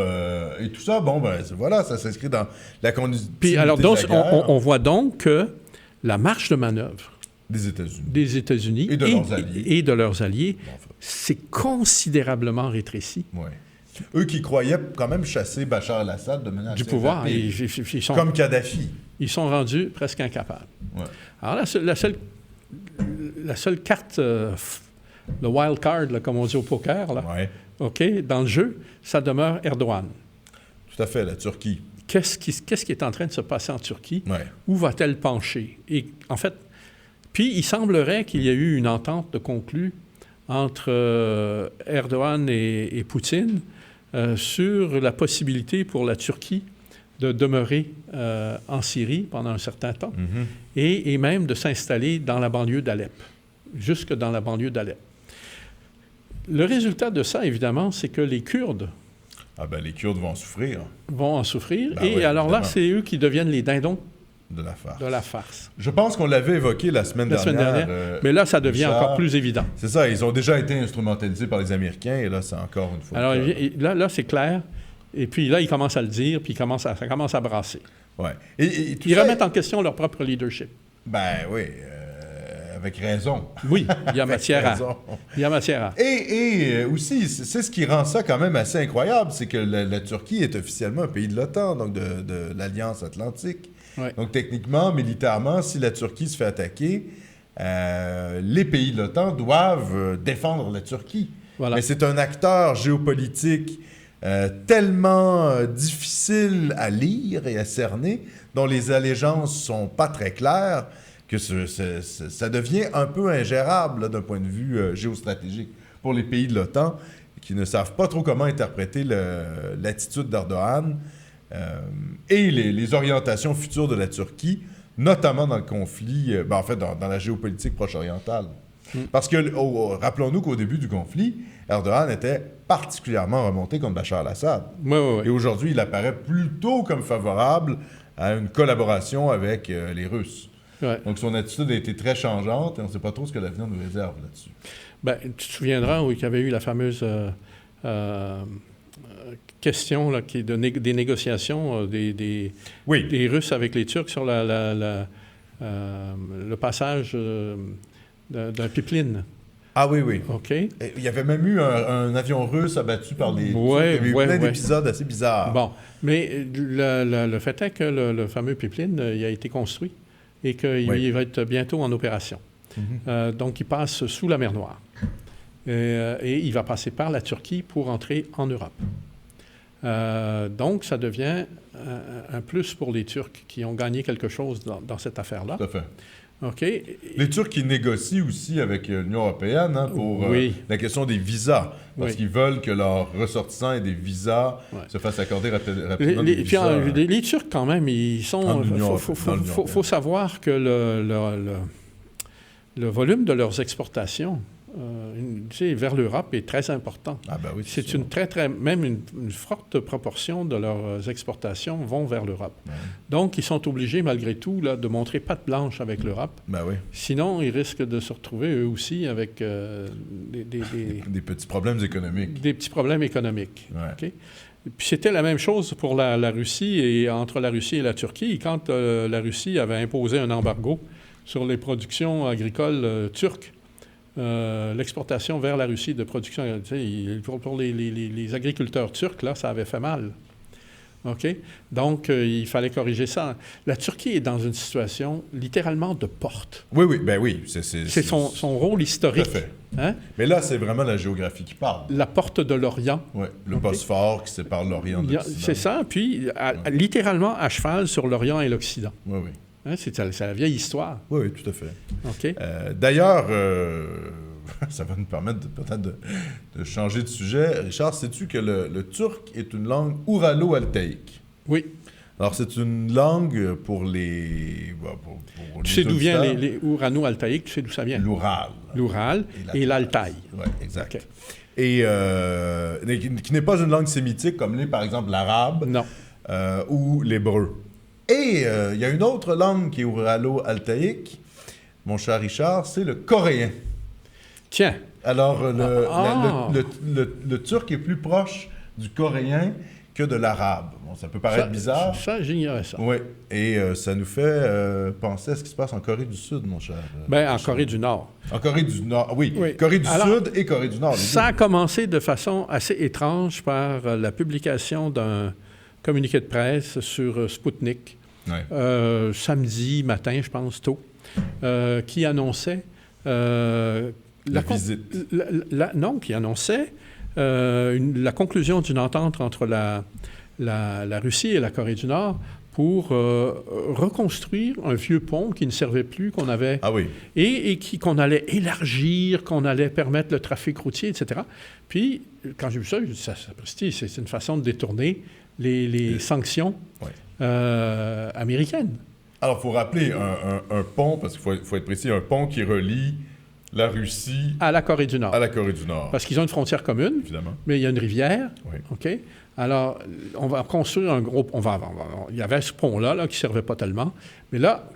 et tout ça, bon, ben voilà, ça s'inscrit dans la condition. Puis alors, donc, on voit donc que la marge de manœuvre des États-Unis et de leurs alliés s'est considérablement rétrécie. Oui. Eux qui croyaient quand même chasser Bachar el-Assad de manière du pouvoir. Ils sont, comme Kadhafi. Ils sont rendus presque incapables. Ouais. Alors la seule carte, le wild card, là, comme on dit au poker, là, dans le jeu, ça demeure Erdogan. Tout à fait, la Turquie. Qu'est-ce qui est en train de se passer en Turquie? Ouais. Où va-t-elle pencher? Et en fait, puis il semblerait qu'il y ait eu une entente de conclue entre Erdogan et Poutine sur la possibilité pour la Turquie de demeurer en Syrie pendant un certain temps et même de s'installer dans la banlieue d'Alep, jusque dans la banlieue d'Alep. Le résultat de ça, évidemment, c'est que les Kurdes... Ah ben les Kurdes vont en souffrir. Vont en souffrir. Ben et oui, alors évidemment. Là, c'est eux qui deviennent les dindons de la farce. De la farce. Je pense qu'on l'avait évoqué la semaine dernière. Mais là, ça devient encore plus évident. C'est ça, ils ont déjà été instrumentalisés par les Américains, et là, c'est encore une fois... Alors là, c'est clair. Et puis là, ils commencent à le dire, puis ça commence à brasser. Ouais. Ils remettent en question leur propre leadership. Ben oui, avec raison. Oui, il y a matière à. Il y a matière à. Et aussi, c'est ce qui rend ça quand même assez incroyable, c'est que la Turquie est officiellement un pays de l'OTAN, donc de l'Alliance Atlantique. Ouais. Donc techniquement, militairement, si la Turquie se fait attaquer, les pays de l'OTAN doivent défendre la Turquie. Voilà. Mais c'est un acteur géopolitique tellement difficile à lire et à cerner, dont les allégeances sont pas très claires, que ça devient un peu ingérable là, d'un point de vue géostratégique pour les pays de l'OTAN qui ne savent pas trop comment interpréter l'attitude d'Erdogan et les orientations futures de la Turquie, notamment dans le conflit, en fait, dans la géopolitique proche-orientale. Parce que, rappelons-nous qu'au début du conflit, Erdogan était particulièrement remonté contre Bachar el-Assad. Oui. Et aujourd'hui, il apparaît plutôt comme favorable à une collaboration avec les Russes. Ouais. Donc, son attitude a été très changeante et on ne sait pas trop ce que l'avenir nous réserve là-dessus. Ben, tu te souviendras qu'il y avait eu la fameuse question là, des négociations des Russes avec les Turcs sur le passage d'un pipeline. Ah oui. OK. Et il y avait même eu un avion russe abattu par les... Ouais, il y avait eu plein d'épisodes assez bizarres. Bon, mais le fait est que le fameux pipeline, il a été construit et qu'il va être bientôt en opération. Donc, il passe sous la mer Noire. Et il va passer par la Turquie pour entrer en Europe. Donc, ça devient un plus pour les Turcs qui ont gagné quelque chose dans cette affaire-là. Tout à fait. OK. Les Turcs qui négocient aussi avec l'Union européenne pour la question des visas, parce qu'ils veulent que leurs ressortissants aient des visas, se fassent accorder rapidement des visas. Les Turcs, quand même, ils sont... Il faut savoir que le volume de leurs exportations vers l'Europe est très important. Ah ben oui, c'est une même une forte proportion de leurs exportations vont vers l'Europe. Ben oui. Donc, ils sont obligés, malgré tout, là, de montrer patte blanche avec l'Europe. Ben oui. Sinon, ils risquent de se retrouver, eux aussi, avec des petits problèmes économiques. Des petits problèmes économiques. Ouais. Okay? Puis c'était la même chose pour la Russie et entre la Russie et la Turquie. Quand la Russie avait imposé un embargo sur les productions agricoles turques, l'exportation vers la Russie de production, pour les agriculteurs turcs, là, ça avait fait mal. OK? Donc, il fallait corriger ça. La Turquie est dans une situation littéralement de porte. Oui, ben oui. C'est son rôle historique. Tout à fait. Hein? Mais là, c'est vraiment la géographie qui parle. La porte de l'Orient. Oui, le Bosphore qui sépare l'Orient de l'Occident. C'est ça, puis littéralement à cheval sur l'Orient et l'Occident. Oui. Hein, c'est la vieille histoire. Oui, tout à fait. OK. D'ailleurs, ça va nous permettre peut-être de changer de sujet. Richard, sais-tu que le turc est une langue ouralo-altaïque? Oui. Alors, c'est une langue pour les... Tu sais d'où vient les ourano-altaïques? Tu sais d'où ça vient? L'Oural. L'Oural et l'Altaï. Oui, exact. Okay. Et qui n'est pas une langue sémitique comme l'est, par exemple, l'arabe ou l'hébreu. Et il y a une autre langue qui est ouralo-altaïque, mon cher Richard, c'est le coréen. Tiens. Alors, le turc est plus proche du coréen que de l'arabe. Bon, ça peut paraître bizarre. Ça, j'ignorais ça. Oui, et ça nous fait penser à ce qui se passe en Corée du Sud, mon cher. Bien, en Corée du Nord. En Corée du Nord, oui. Corée du Sud et Corée du Nord. Ça a commencé de façon assez étrange par la publication d'un communiqué de presse sur Sputnik, samedi matin, je pense, tôt, qui annonçait... la visite. Qui annonçait la conclusion d'une entente entre la Russie et la Corée du Nord pour reconstruire un vieux pont qui ne servait plus, qu'on avait... Ah oui. Et qu'on allait élargir, qu'on allait permettre le trafic routier, etc. Puis, quand j'ai vu ça, j'ai dit, c'est une façon de détourner les sanctions américaines. Alors, il faut rappeler un pont, parce qu'il faut être précis, un pont qui relie la Russie... à la Corée du Nord. À la Corée du Nord. Parce qu'ils ont une frontière commune, évidemment. Mais il y a une rivière. Oui. OK? Alors, on va construire un gros... il y avait ce pont-là qui ne servait pas tellement. Mais là,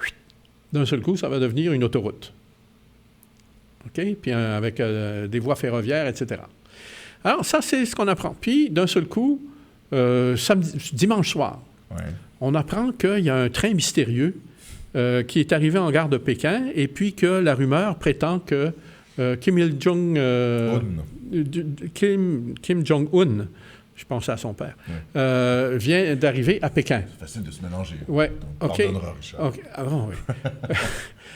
d'un seul coup, ça va devenir une autoroute. OK? Puis avec des voies ferroviaires, etc. Alors, ça, c'est ce qu'on apprend. Puis, d'un seul coup, dimanche soir, on apprend qu'il y a un train mystérieux qui est arrivé en gare de Pékin et puis que la rumeur prétend que Kim Jong-un, je pensais à son père, vient d'arriver à Pékin. C'est facile de se mélanger. Oui, OK. Pardonnera, Richard. Okay. Ah bon,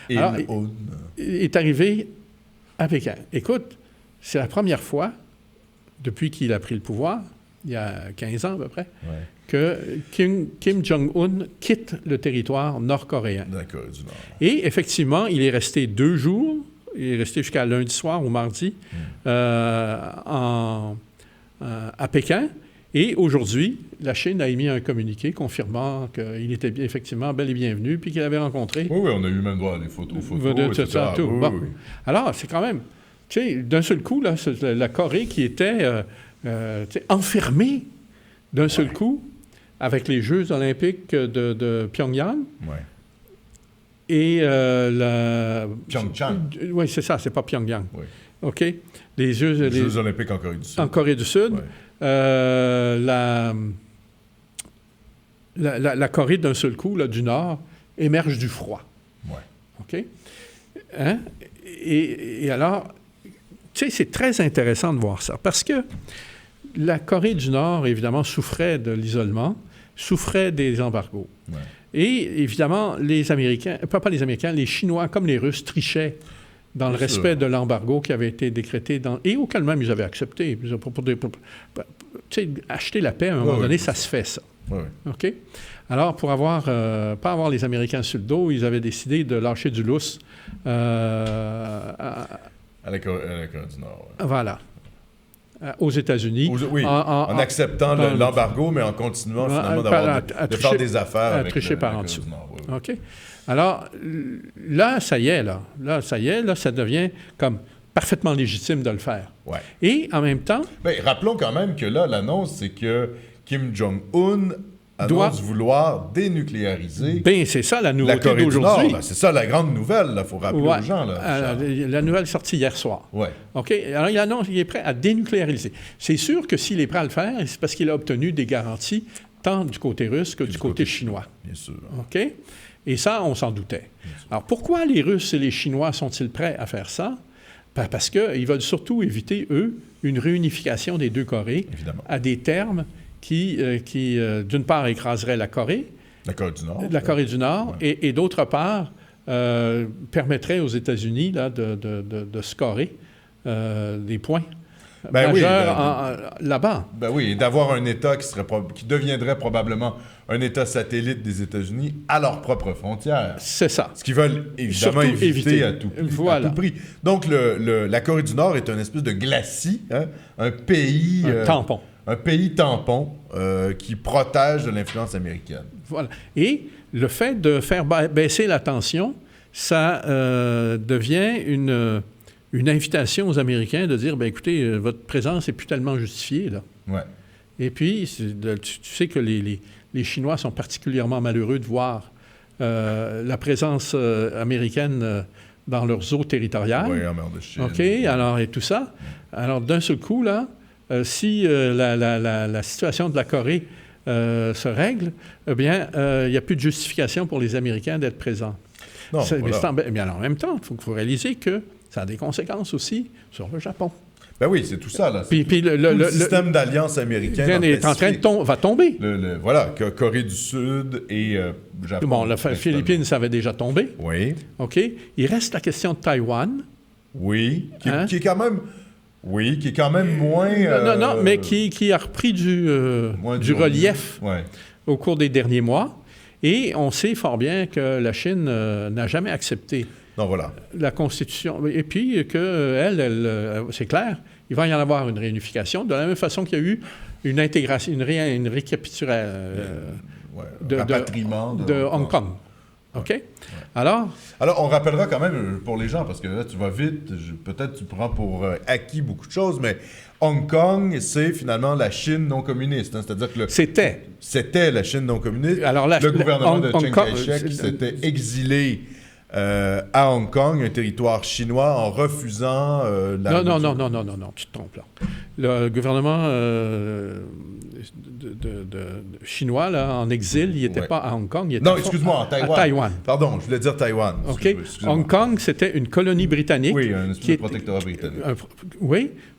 oui. Alors, il est arrivé à Pékin. Écoute, c'est la première fois, depuis qu'il a pris le pouvoir, il y a 15 ans à peu près, que Kim Jong-un quitte le territoire nord-coréen. De la Corée du Nord. Et effectivement, il est resté 2 jours. Il est resté jusqu'à lundi soir ou mardi à Pékin. Et aujourd'hui, la Chine a émis un communiqué confirmant qu'il était effectivement bel et bienvenu puis qu'il avait rencontré... Oui, on a eu même droit à des photos, etc. Tout. Oui, Bon. oui. Alors, c'est quand même... Tu sais, d'un seul coup, là, la Corée qui était enfermée d'un seul coup avec les Jeux olympiques de Pyongyang. Oui. Et Pyeongchang. Oui, c'est ça, c'est pas Pyongyang. Oui. OK? Les Jeux olympiques en Corée du Sud. En Corée du Sud. La Corée, d'un seul coup, là, du Nord, émerge du froid. Oui. OK? Hein? Et alors, tu sais, c'est très intéressant de voir ça, parce que la Corée du Nord, évidemment, souffrait de l'isolement, souffrait des embargos. Ouais. Et évidemment, les Américains, pas les Américains, les Chinois, comme les Russes, trichaient dans le respect de l'embargo qui avait été décrété et auquel même ils avaient accepté. Acheter la paix, à un moment donné, ça se fait, ça. Oui. OK? Alors, pour pas avoir les Américains sur le dos, ils avaient décidé de lâcher du lousse à la Corée du Nord. Voilà. Aux États-Unis. En acceptant l'embargo, mais en continuant finalement de faire des affaires avec tricher par en dessous. Nord. Oui. OK? Alors, là, ça y est, là, ça devient comme parfaitement légitime de le faire. Ouais. Et en même temps... Bien, rappelons quand même que là, l'annonce, c'est que Kim Jong-un annonce vouloir dénucléariser bien, c'est ça la nouveauté d'aujourd'hui. C'est ça la grande nouvelle, il faut rappeler aux gens. Là, la nouvelle sortie hier soir. Oui. OK? Alors, il annonce qu'il est prêt à dénucléariser. C'est sûr que s'il est prêt à le faire, c'est parce qu'il a obtenu des garanties tant du côté russe que du côté chinois. Bien sûr. OK? Et ça, on s'en doutait. Alors, pourquoi les Russes et les Chinois sont-ils prêts à faire ça? Parce qu'ils veulent surtout éviter, eux, une réunification des deux Corées à des termes qui d'une part, écraseraient la Corée. La Corée du Nord. La Corée du Nord. Ouais. Et d'autre part, permettrait aux États-Unis là, de scorer des points majeurs là-bas. Ben oui, et d'avoir un État qui deviendrait probablement un État satellite des États-Unis à leurs propres frontières. C'est ça. Ce qu'ils veulent évidemment éviter à tout prix. Donc, la Corée du Nord est une espèce de glacis, hein? Un pays... tampon. Un pays tampon qui protège de l'influence américaine. Voilà. Et le fait de faire baisser la tension, ça devient une invitation aux Américains de dire, bien, écoutez, votre présence n'est plus tellement justifiée, là. Ouais. Et puis, tu sais que les Chinois sont particulièrement malheureux de voir la présence américaine dans leurs eaux territoriales. Oui, en mer de Chine. OK, alors, et tout ça. Alors, d'un seul coup, là, si la situation de la Corée se règle, eh bien, il n'y a plus de justification pour les Américains d'être présents. Non, voilà. Mais alors, en même temps, il faut réaliser que ça a des conséquences aussi sur le Japon. Ben oui, c'est tout ça, là. Puis le système d'alliance américaine est en train va tomber. Voilà, Corée du Sud et Japon. Bon, les Philippines, ça avait déjà tombé. Oui. OK. Il reste la question de Taïwan. Oui, qui est quand même... Oui, qui est quand même moins... Non, mais qui a repris du relief au cours des derniers mois. Et on sait fort bien que la Chine n'a jamais accepté la Constitution. Et puis qu'elle, c'est clair, il va y en avoir une réunification, de la même façon qu'il y a eu une intégration, une récapitulation de Hong Kong. OK? Ouais. Alors, on rappellera quand même pour les gens, parce que là, tu vas vite, peut-être tu prends pour acquis beaucoup de choses, mais Hong Kong, c'est finalement la Chine non communiste. Hein? C'est-à-dire que c'était la Chine non communiste. Alors, le gouvernement de Chiang Kai-shek s'était exilé à Hong Kong, un territoire chinois, en refusant la... Non, tu te trompes là. Le gouvernement chinois, là, en exil, il n'était pas à Hong Kong, il était à Taïwan. Pardon, je voulais dire Taïwan. OK. Hong Kong, c'était une colonie britannique. Oui, un espèce de protectorat britannique.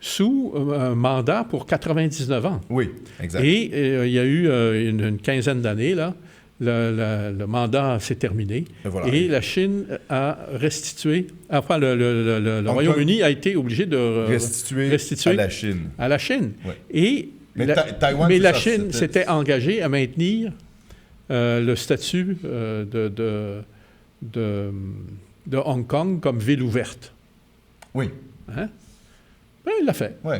Sous un mandat pour 99 ans. Oui, exact. Et il y a eu une quinzaine d'années, là, le mandat s'est terminé. Et la Chine a restitué... Enfin, le Royaume-Uni a été obligé de restituer à la Chine. Oui. Et mais la Chine s'était engagée à maintenir le statut de Hong Kong comme ville ouverte. Oui. Hein? Ben, elle l'a fait. Oui.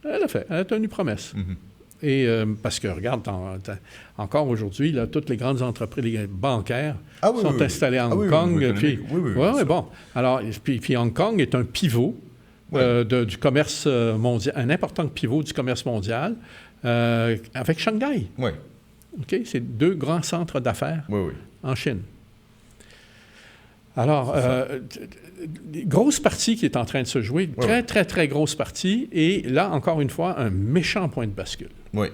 Elle l'a fait. Elle a tenu promesse. Mm-hmm. Et parce que, regarde, encore aujourd'hui, là, toutes les grandes entreprises bancaires sont installées à Hong Kong. Oui, bon. Alors, puis Hong Kong est un pivot du commerce mondial, un important pivot du commerce mondial avec Shanghai. Oui. OK? C'est 2 grands centres d'affaires en Chine. Alors, grosse partie qui est en train de se jouer, très, très grosse partie, et là, encore une fois, un méchant point de bascule. Oui.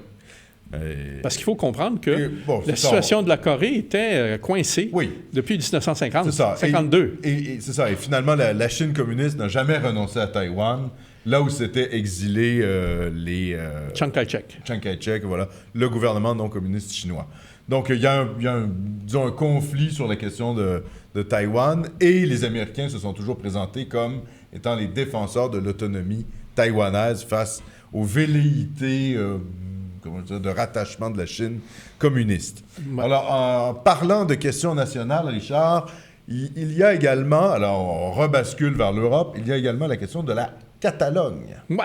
Parce qu'il faut comprendre que la situation de la Corée était coincée depuis 1950, c'est ça. 52. Et c'est ça. Et finalement, la Chine communiste n'a jamais renoncé à Taïwan, là où s'étaient exilés les... Chiang Kai-shek, voilà, le gouvernement non communiste chinois. Donc, il y a un conflit sur la question de Taïwan, et les Américains se sont toujours présentés comme étant les défenseurs de l'autonomie taïwanaise face aux velléités de rattachement de la Chine communiste. Ouais. Alors, en parlant de questions nationales, Richard, il y a également, alors on rebascule vers l'Europe, il y a également la question de la Catalogne. Oui.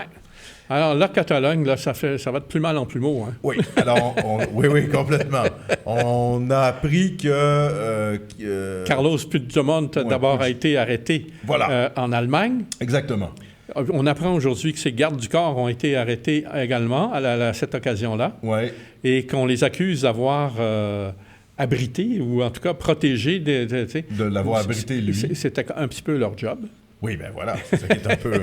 Alors, la Catalogne, là, ça va de plus mal en plus mot. Hein? Oui, alors, oui, complètement. On a appris que... Carlos Puigdemont, d'abord, a été arrêté en Allemagne. Exactement. On apprend aujourd'hui que ses gardes du corps ont été arrêtés également à cette occasion-là. Oui. Et qu'on les accuse d'avoir abrité, ou en tout cas protégé. De l'avoir abrité, lui. C'était un petit peu leur job. Oui, bien voilà. C'est ça qui est un peu...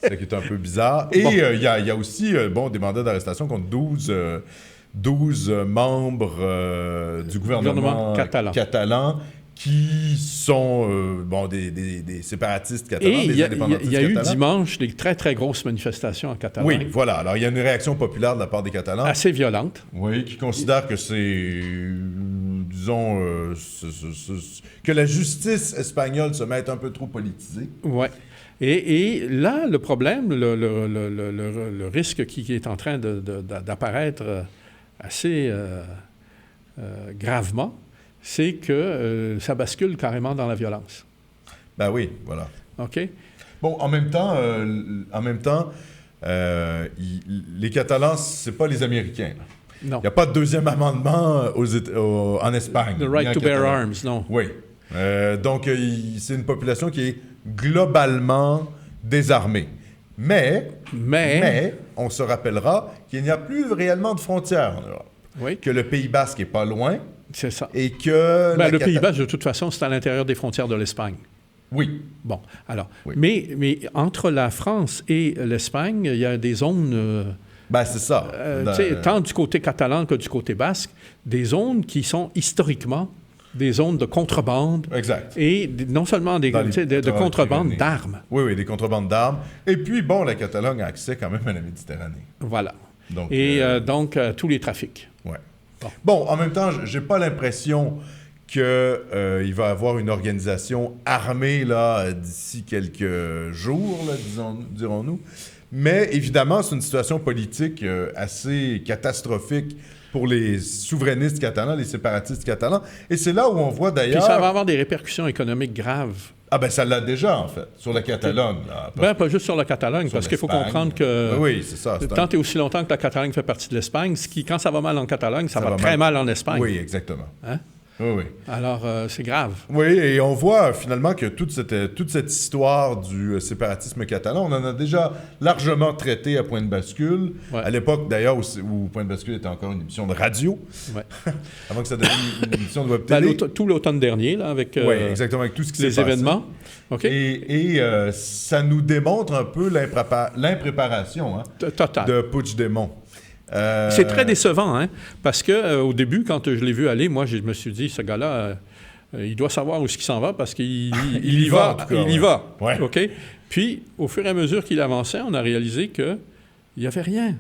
C'est qui est un peu bizarre. Et il y a aussi des mandats d'arrestation contre 12 membres du gouvernement catalan qui sont des séparatistes catalans, des indépendantistes catalans. Il y a eu dimanche des très, très grosses manifestations en Catalogne. Oui, voilà. Alors, il y a une réaction populaire de la part des Catalans. Assez violente. Oui, qui considèrent que c'est... disons... que la justice espagnole se mette un peu trop politisée. Oui. Et là, le problème, le risque qui est en train d'apparaître assez gravement, c'est que ça bascule carrément dans la violence. Ben oui, voilà. OK? Bon, en même temps, les Catalans, c'est pas les Américains. Non. Il n'y a pas de deuxième amendement en Espagne. The right to bear arms, non. Oui. Donc, c'est une population qui est globalement désarmée. Mais on se rappellera qu'il n'y a plus réellement de frontières en Europe. Oui. Que le Pays basque n'est pas loin. C'est ça. Et que... le Pays basque, de toute façon, c'est à l'intérieur des frontières de l'Espagne. Oui. Bon, alors. Oui. Mais entre la France et l'Espagne, il y a des zones Ben, c'est ça. Tant du côté catalan que du côté basque, des zones qui sont historiquement des zones de contrebande. Exact. Et non seulement de contrebande d'armes. Oui, des contrebandes d'armes. Et puis, bon, la Catalogne a accès quand même à la Méditerranée. Voilà. Donc, donc, tous les trafics. Oui. Bon, en même temps, j'ai pas l'impression qu'il va y avoir une organisation armée là, d'ici quelques jours, là, dirons-nous. Mais évidemment, c'est une situation politique assez catastrophique pour les souverainistes catalans, les séparatistes catalans. Et c'est là où on voit d'ailleurs... Puis ça va avoir des répercussions économiques graves. Ah ben ça l'a déjà, en fait, sur la Catalogne. Là, pas juste sur la Catalogne, parce qu'il faut comprendre que... Oui, c'est ça. Tant et aussi longtemps que la Catalogne fait partie de l'Espagne, quand ça va mal en Catalogne, ça va très mal en Espagne. Oui, exactement. Hein? Oui. Alors, c'est grave. Oui, et on voit finalement que toute cette histoire du séparatisme catalan, on en a déjà largement traité à Point de Bascule, à l'époque d'ailleurs où Point de Bascule était encore une émission de radio, avant que ça devienne une émission de web télé. Tout l'automne dernier, là, avec, exactement, avec tout ce qui s'est passé. Les événements. Okay. Et ça nous démontre un peu l'impréparation de Puigdemont. C'est très décevant, hein? Parce qu'au début, quand je l'ai vu aller, moi, je me suis dit, ce gars-là, il doit savoir où est-ce qu'il s'en va parce qu'il y va. Il y va. Ouais. OK? Puis, au fur et à mesure qu'il avançait, on a réalisé qu'il n'y avait rien.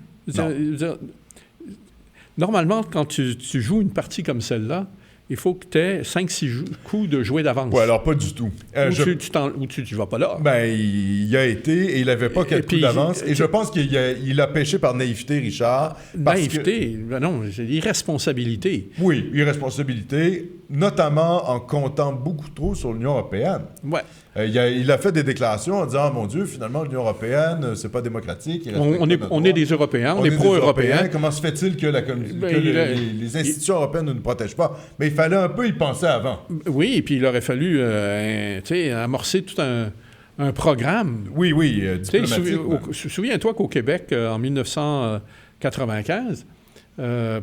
Normalement, quand tu joues une partie comme celle-là, il faut que tu aies 5-6 coups de jouet d'avance. Oui, alors pas du tout. Ou tu ne vas pas là. Ben, il y a été et il n'avait pas 4 coups d'avance. Et je pense qu'il a pêché par naïveté, Richard. Naïveté? Ben non, c'est irresponsabilité. Oui, irresponsabilité, notamment en comptant beaucoup trop sur l'Union européenne. Oui. Il a fait des déclarations en disant « Mon Dieu, finalement, l'Union européenne, c'est pas démocratique. » On est des Européens, on est pro-européens. Comment se fait-il que les institutions européennes ne nous protègent pas? Mais il fallait un peu y penser avant. Oui, et puis il aurait fallu amorcer tout un programme. Oui, diplomatique. Souviens-toi qu'au Québec, en 1995...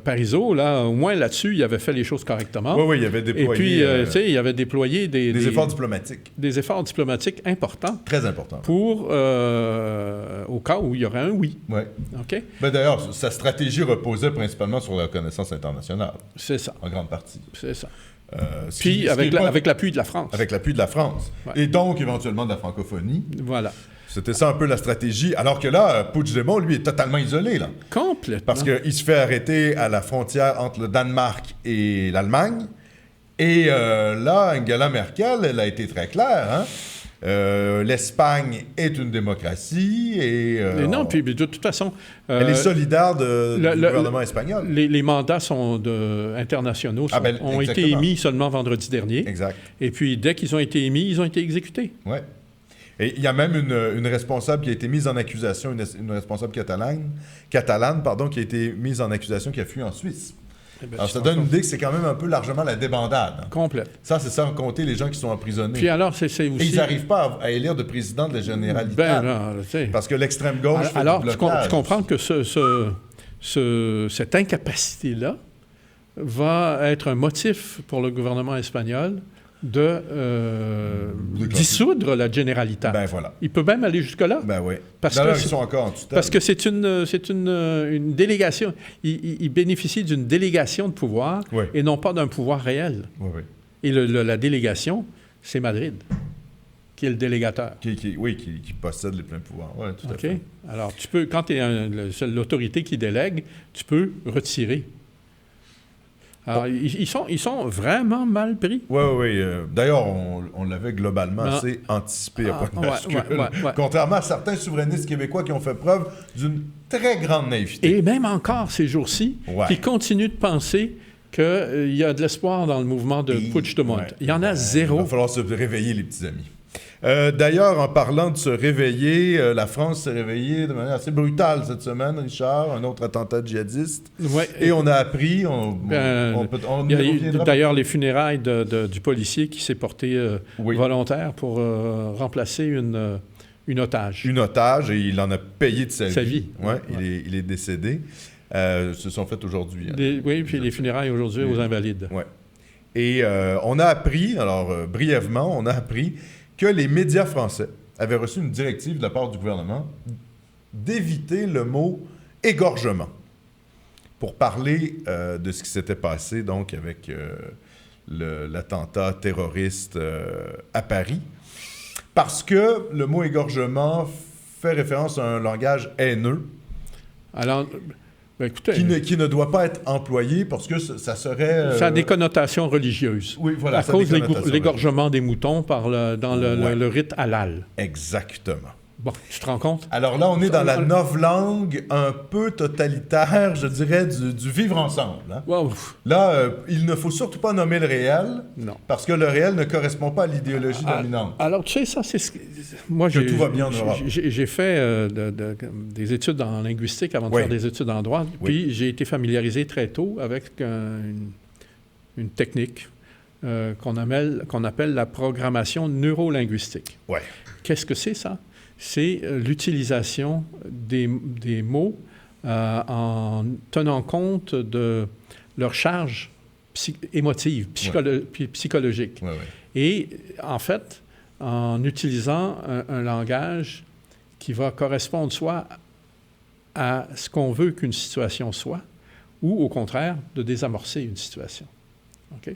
Parizeau, là, au moins là-dessus, il avait fait les choses correctement. Oui, il avait déployé... Et puis, il avait déployé des efforts diplomatiques. Des efforts diplomatiques importants. Très importants. Pour, au cas où il y aurait un oui. Oui. OK? Ben, d'ailleurs, sa stratégie reposait principalement sur la reconnaissance internationale. C'est ça. En grande partie. C'est ça. Puis, avec l'appui de la France. Avec l'appui de la France. Ouais. Et donc, éventuellement, de la francophonie. Voilà. C'était ça un peu la stratégie. Alors que là, Puigdemont, lui, est totalement isolé, là. Complètement. Parce qu'il se fait arrêter à la frontière entre le Danemark et l'Allemagne. Et là, Angela Merkel, elle a été très claire, hein? L'Espagne est une démocratie et non, puis de toute façon... elle est solidaire du gouvernement espagnol. Les mandats internationaux ont été émis seulement vendredi dernier. Exact. Et puis, dès qu'ils ont été émis, ils ont été exécutés. Oui. Et il y a même une responsable qui a été mise en accusation, une responsable catalane, qui a été mise en accusation, qui a fui en Suisse. Alors, ça donne une idée que c'est quand même un peu largement la débandade. Hein. Complète. Ça, c'est sans compter les gens qui sont emprisonnés. Puis alors, c'est aussi... Et ils n'arriment pas à élire de président de la Généralité. Ben non, tu sais. Parce que l'extrême gauche fait alors, du blocage. tu comprends que cette incapacité-là va être un motif pour le gouvernement espagnol de dissoudre la Generalitat. Ben voilà. Il peut même aller jusque-là. Ben oui. D'ailleurs, ils sont encore en tutelle. Parce que c'est une délégation. Il bénéficie d'une délégation de pouvoir et non pas d'un pouvoir réel. Oui. Et la délégation, c'est Madrid, qui est le délégateur. Qui possède les pleins pouvoirs. Oui, tout à fait. Alors, tu peux, quand tu es l'autorité qui délègue, tu peux retirer. Alors, ils sont vraiment mal pris. Oui. D'ailleurs, on l'avait globalement assez anticipé à Point de Bascule. Contrairement à certains souverainistes québécois qui ont fait preuve d'une très grande naïveté. Et même encore ces jours-ci, qui continuent de penser qu'il y a de l'espoir dans le mouvement de Puigdemont. Il y en a zéro. Il va falloir se réveiller, les petits amis. D'ailleurs, en parlant de se réveiller, la France s'est réveillée de manière assez brutale cette semaine, Richard, un autre attentat djihadiste. Ouais. Et on a appris, d'ailleurs, les funérailles du policier qui s'est porté volontaire pour remplacer une otage. Une otage, et il en a payé de sa vie. Ouais. Il est décédé. Se sont faites aujourd'hui. Oui, puis les funérailles aujourd'hui aux Invalides. Oui. Et on a appris, brièvement, que les médias français avaient reçu une directive de la part du gouvernement d'éviter le mot égorgement, pour parler de ce qui s'était passé donc avec l'attentat terroriste à Paris. Parce que le mot égorgement fait référence à un langage haineux. Alors, écoutez, qui ne doit pas être employé parce que ça serait... Ça a des connotations religieuses. Oui, voilà. À cause de l'égorgement des moutons dans le rite halal. Exactement. Bon, tu te rends compte? Alors là, on est dans la novlangue un peu totalitaire, je dirais, du vivre ensemble. Hein? Wow. Là, il ne faut surtout pas nommer le réel, non. Parce que le réel ne correspond pas à l'idéologie dominante. Alors, tu sais, ça, c'est ce que... Moi, tout va bien en Europe. J'ai fait des études en linguistique avant de faire des études en droit, puis j'ai été familiarisé très tôt avec une technique qu'on appelle la programmation neurolinguistique. Ouais. Qu'est-ce que c'est, ça? C'est l'utilisation des mots en tenant compte de leur charge émotive, psychologique. Ouais. Et en fait, en utilisant un langage qui va correspondre soit à ce qu'on veut qu'une situation soit, ou au contraire, de désamorcer une situation. OK?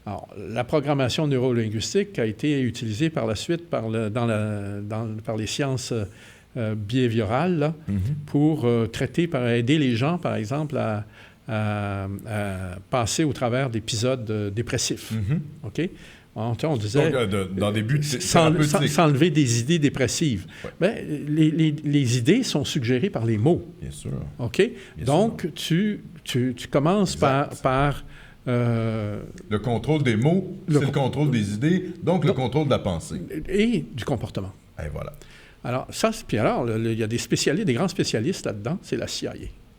Alors, la programmation neurolinguistique a été utilisée par la suite par les sciences behaviorales là, pour aider les gens, par exemple, à passer au travers d'épisodes dépressifs. OK? On disait... Donc, dans des buts s'enlever des idées dépressives. Ouais. Bien, les idées sont suggérées par les mots. Bien sûr. OK? Bien Donc, sûr. tu commences par le contrôle des mots, c'est le contrôle des idées, donc le contrôle de la pensée. Et du comportement. Et voilà. Alors, il y a des grands spécialistes là-dedans, c'est la CIA.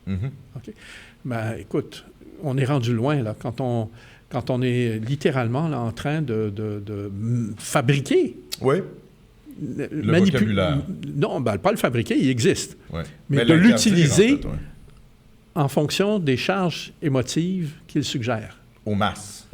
OK? Ben, écoute, on est rendu loin, là, quand on est littéralement là, en train de fabriquer. Oui. Le vocabulaire. Non, pas le fabriquer, il existe. Ouais. Mais de l'utiliser en fonction des charges émotives qu'il suggère. Aux masses.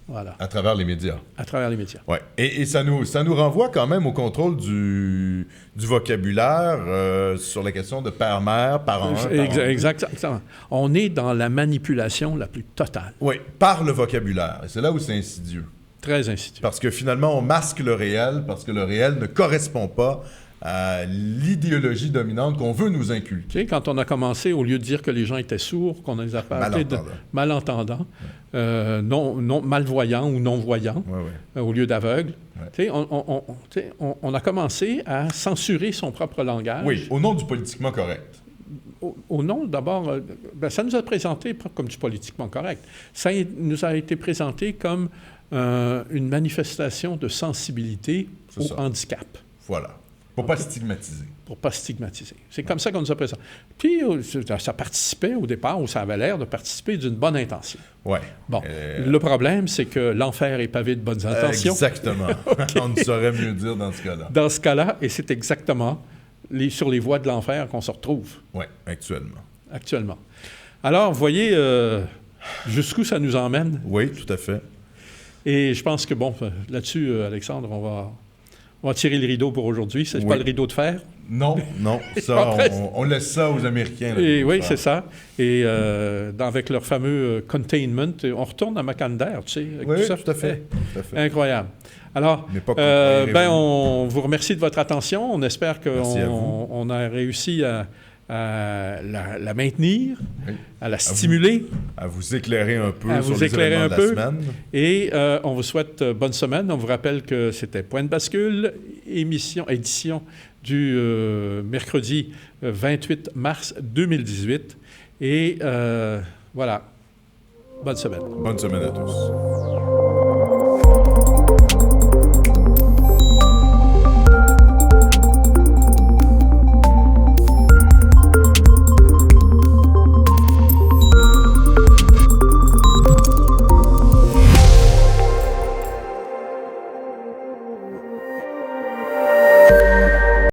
Voilà. À travers les médias. À travers les médias. Oui. Et ça nous renvoie quand même au contrôle du vocabulaire sur la question de père-mère, parent. Exactement. On est dans la manipulation la plus totale. Oui, par le vocabulaire. Et c'est là où c'est insidieux. Très insidieux. Parce que finalement, on masque le réel, parce que le réel ne correspond pas à l'idéologie dominante qu'on veut nous inculquer. Tu sais, quand on a commencé, au lieu de dire que les gens étaient sourds, qu'on les a appelés malentendants, malvoyants ou non-voyants, au lieu d'aveugles, tu sais, on a commencé à censurer son propre langage. Oui, au nom du politiquement correct. Au nom, d'abord, ça nous a présenté pas comme du politiquement correct. Ça nous a été présenté comme une manifestation de sensibilité au handicap. Voilà. Pour ne pas stigmatiser. Pour ne pas stigmatiser. C'est comme ça qu'on nous a présenté. Puis, ça participait au départ, ou ça avait l'air de participer d'une bonne intention. Oui. Bon. Le problème, c'est que l'enfer est pavé de bonnes intentions. Exactement. Okay. On ne saurait mieux dire dans ce cas-là. Dans ce cas-là, et c'est exactement sur les voies de l'enfer qu'on se retrouve. Oui, actuellement. Alors, vous voyez jusqu'où ça nous emmène. Oui, tout à fait. Et je pense que, bon, là-dessus, Alexandre, on va tirer le rideau pour aujourd'hui. C'est pas le rideau de fer. Non. Ça, on laisse ça aux Américains. Là, oui, c'est ça. Et avec leur fameux containment, on retourne à Macander, tu sais. Oui, tout à fait. Incroyable. Alors, on vous remercie de votre attention. On espère qu'on a réussi à la maintenir, à la stimuler. À vous éclairer un peu sur les événements de la semaine. Et on vous souhaite bonne semaine. On vous rappelle que c'était Point de bascule, édition du mercredi 28 mars 2018. Et voilà, bonne semaine. Bonne semaine à tous.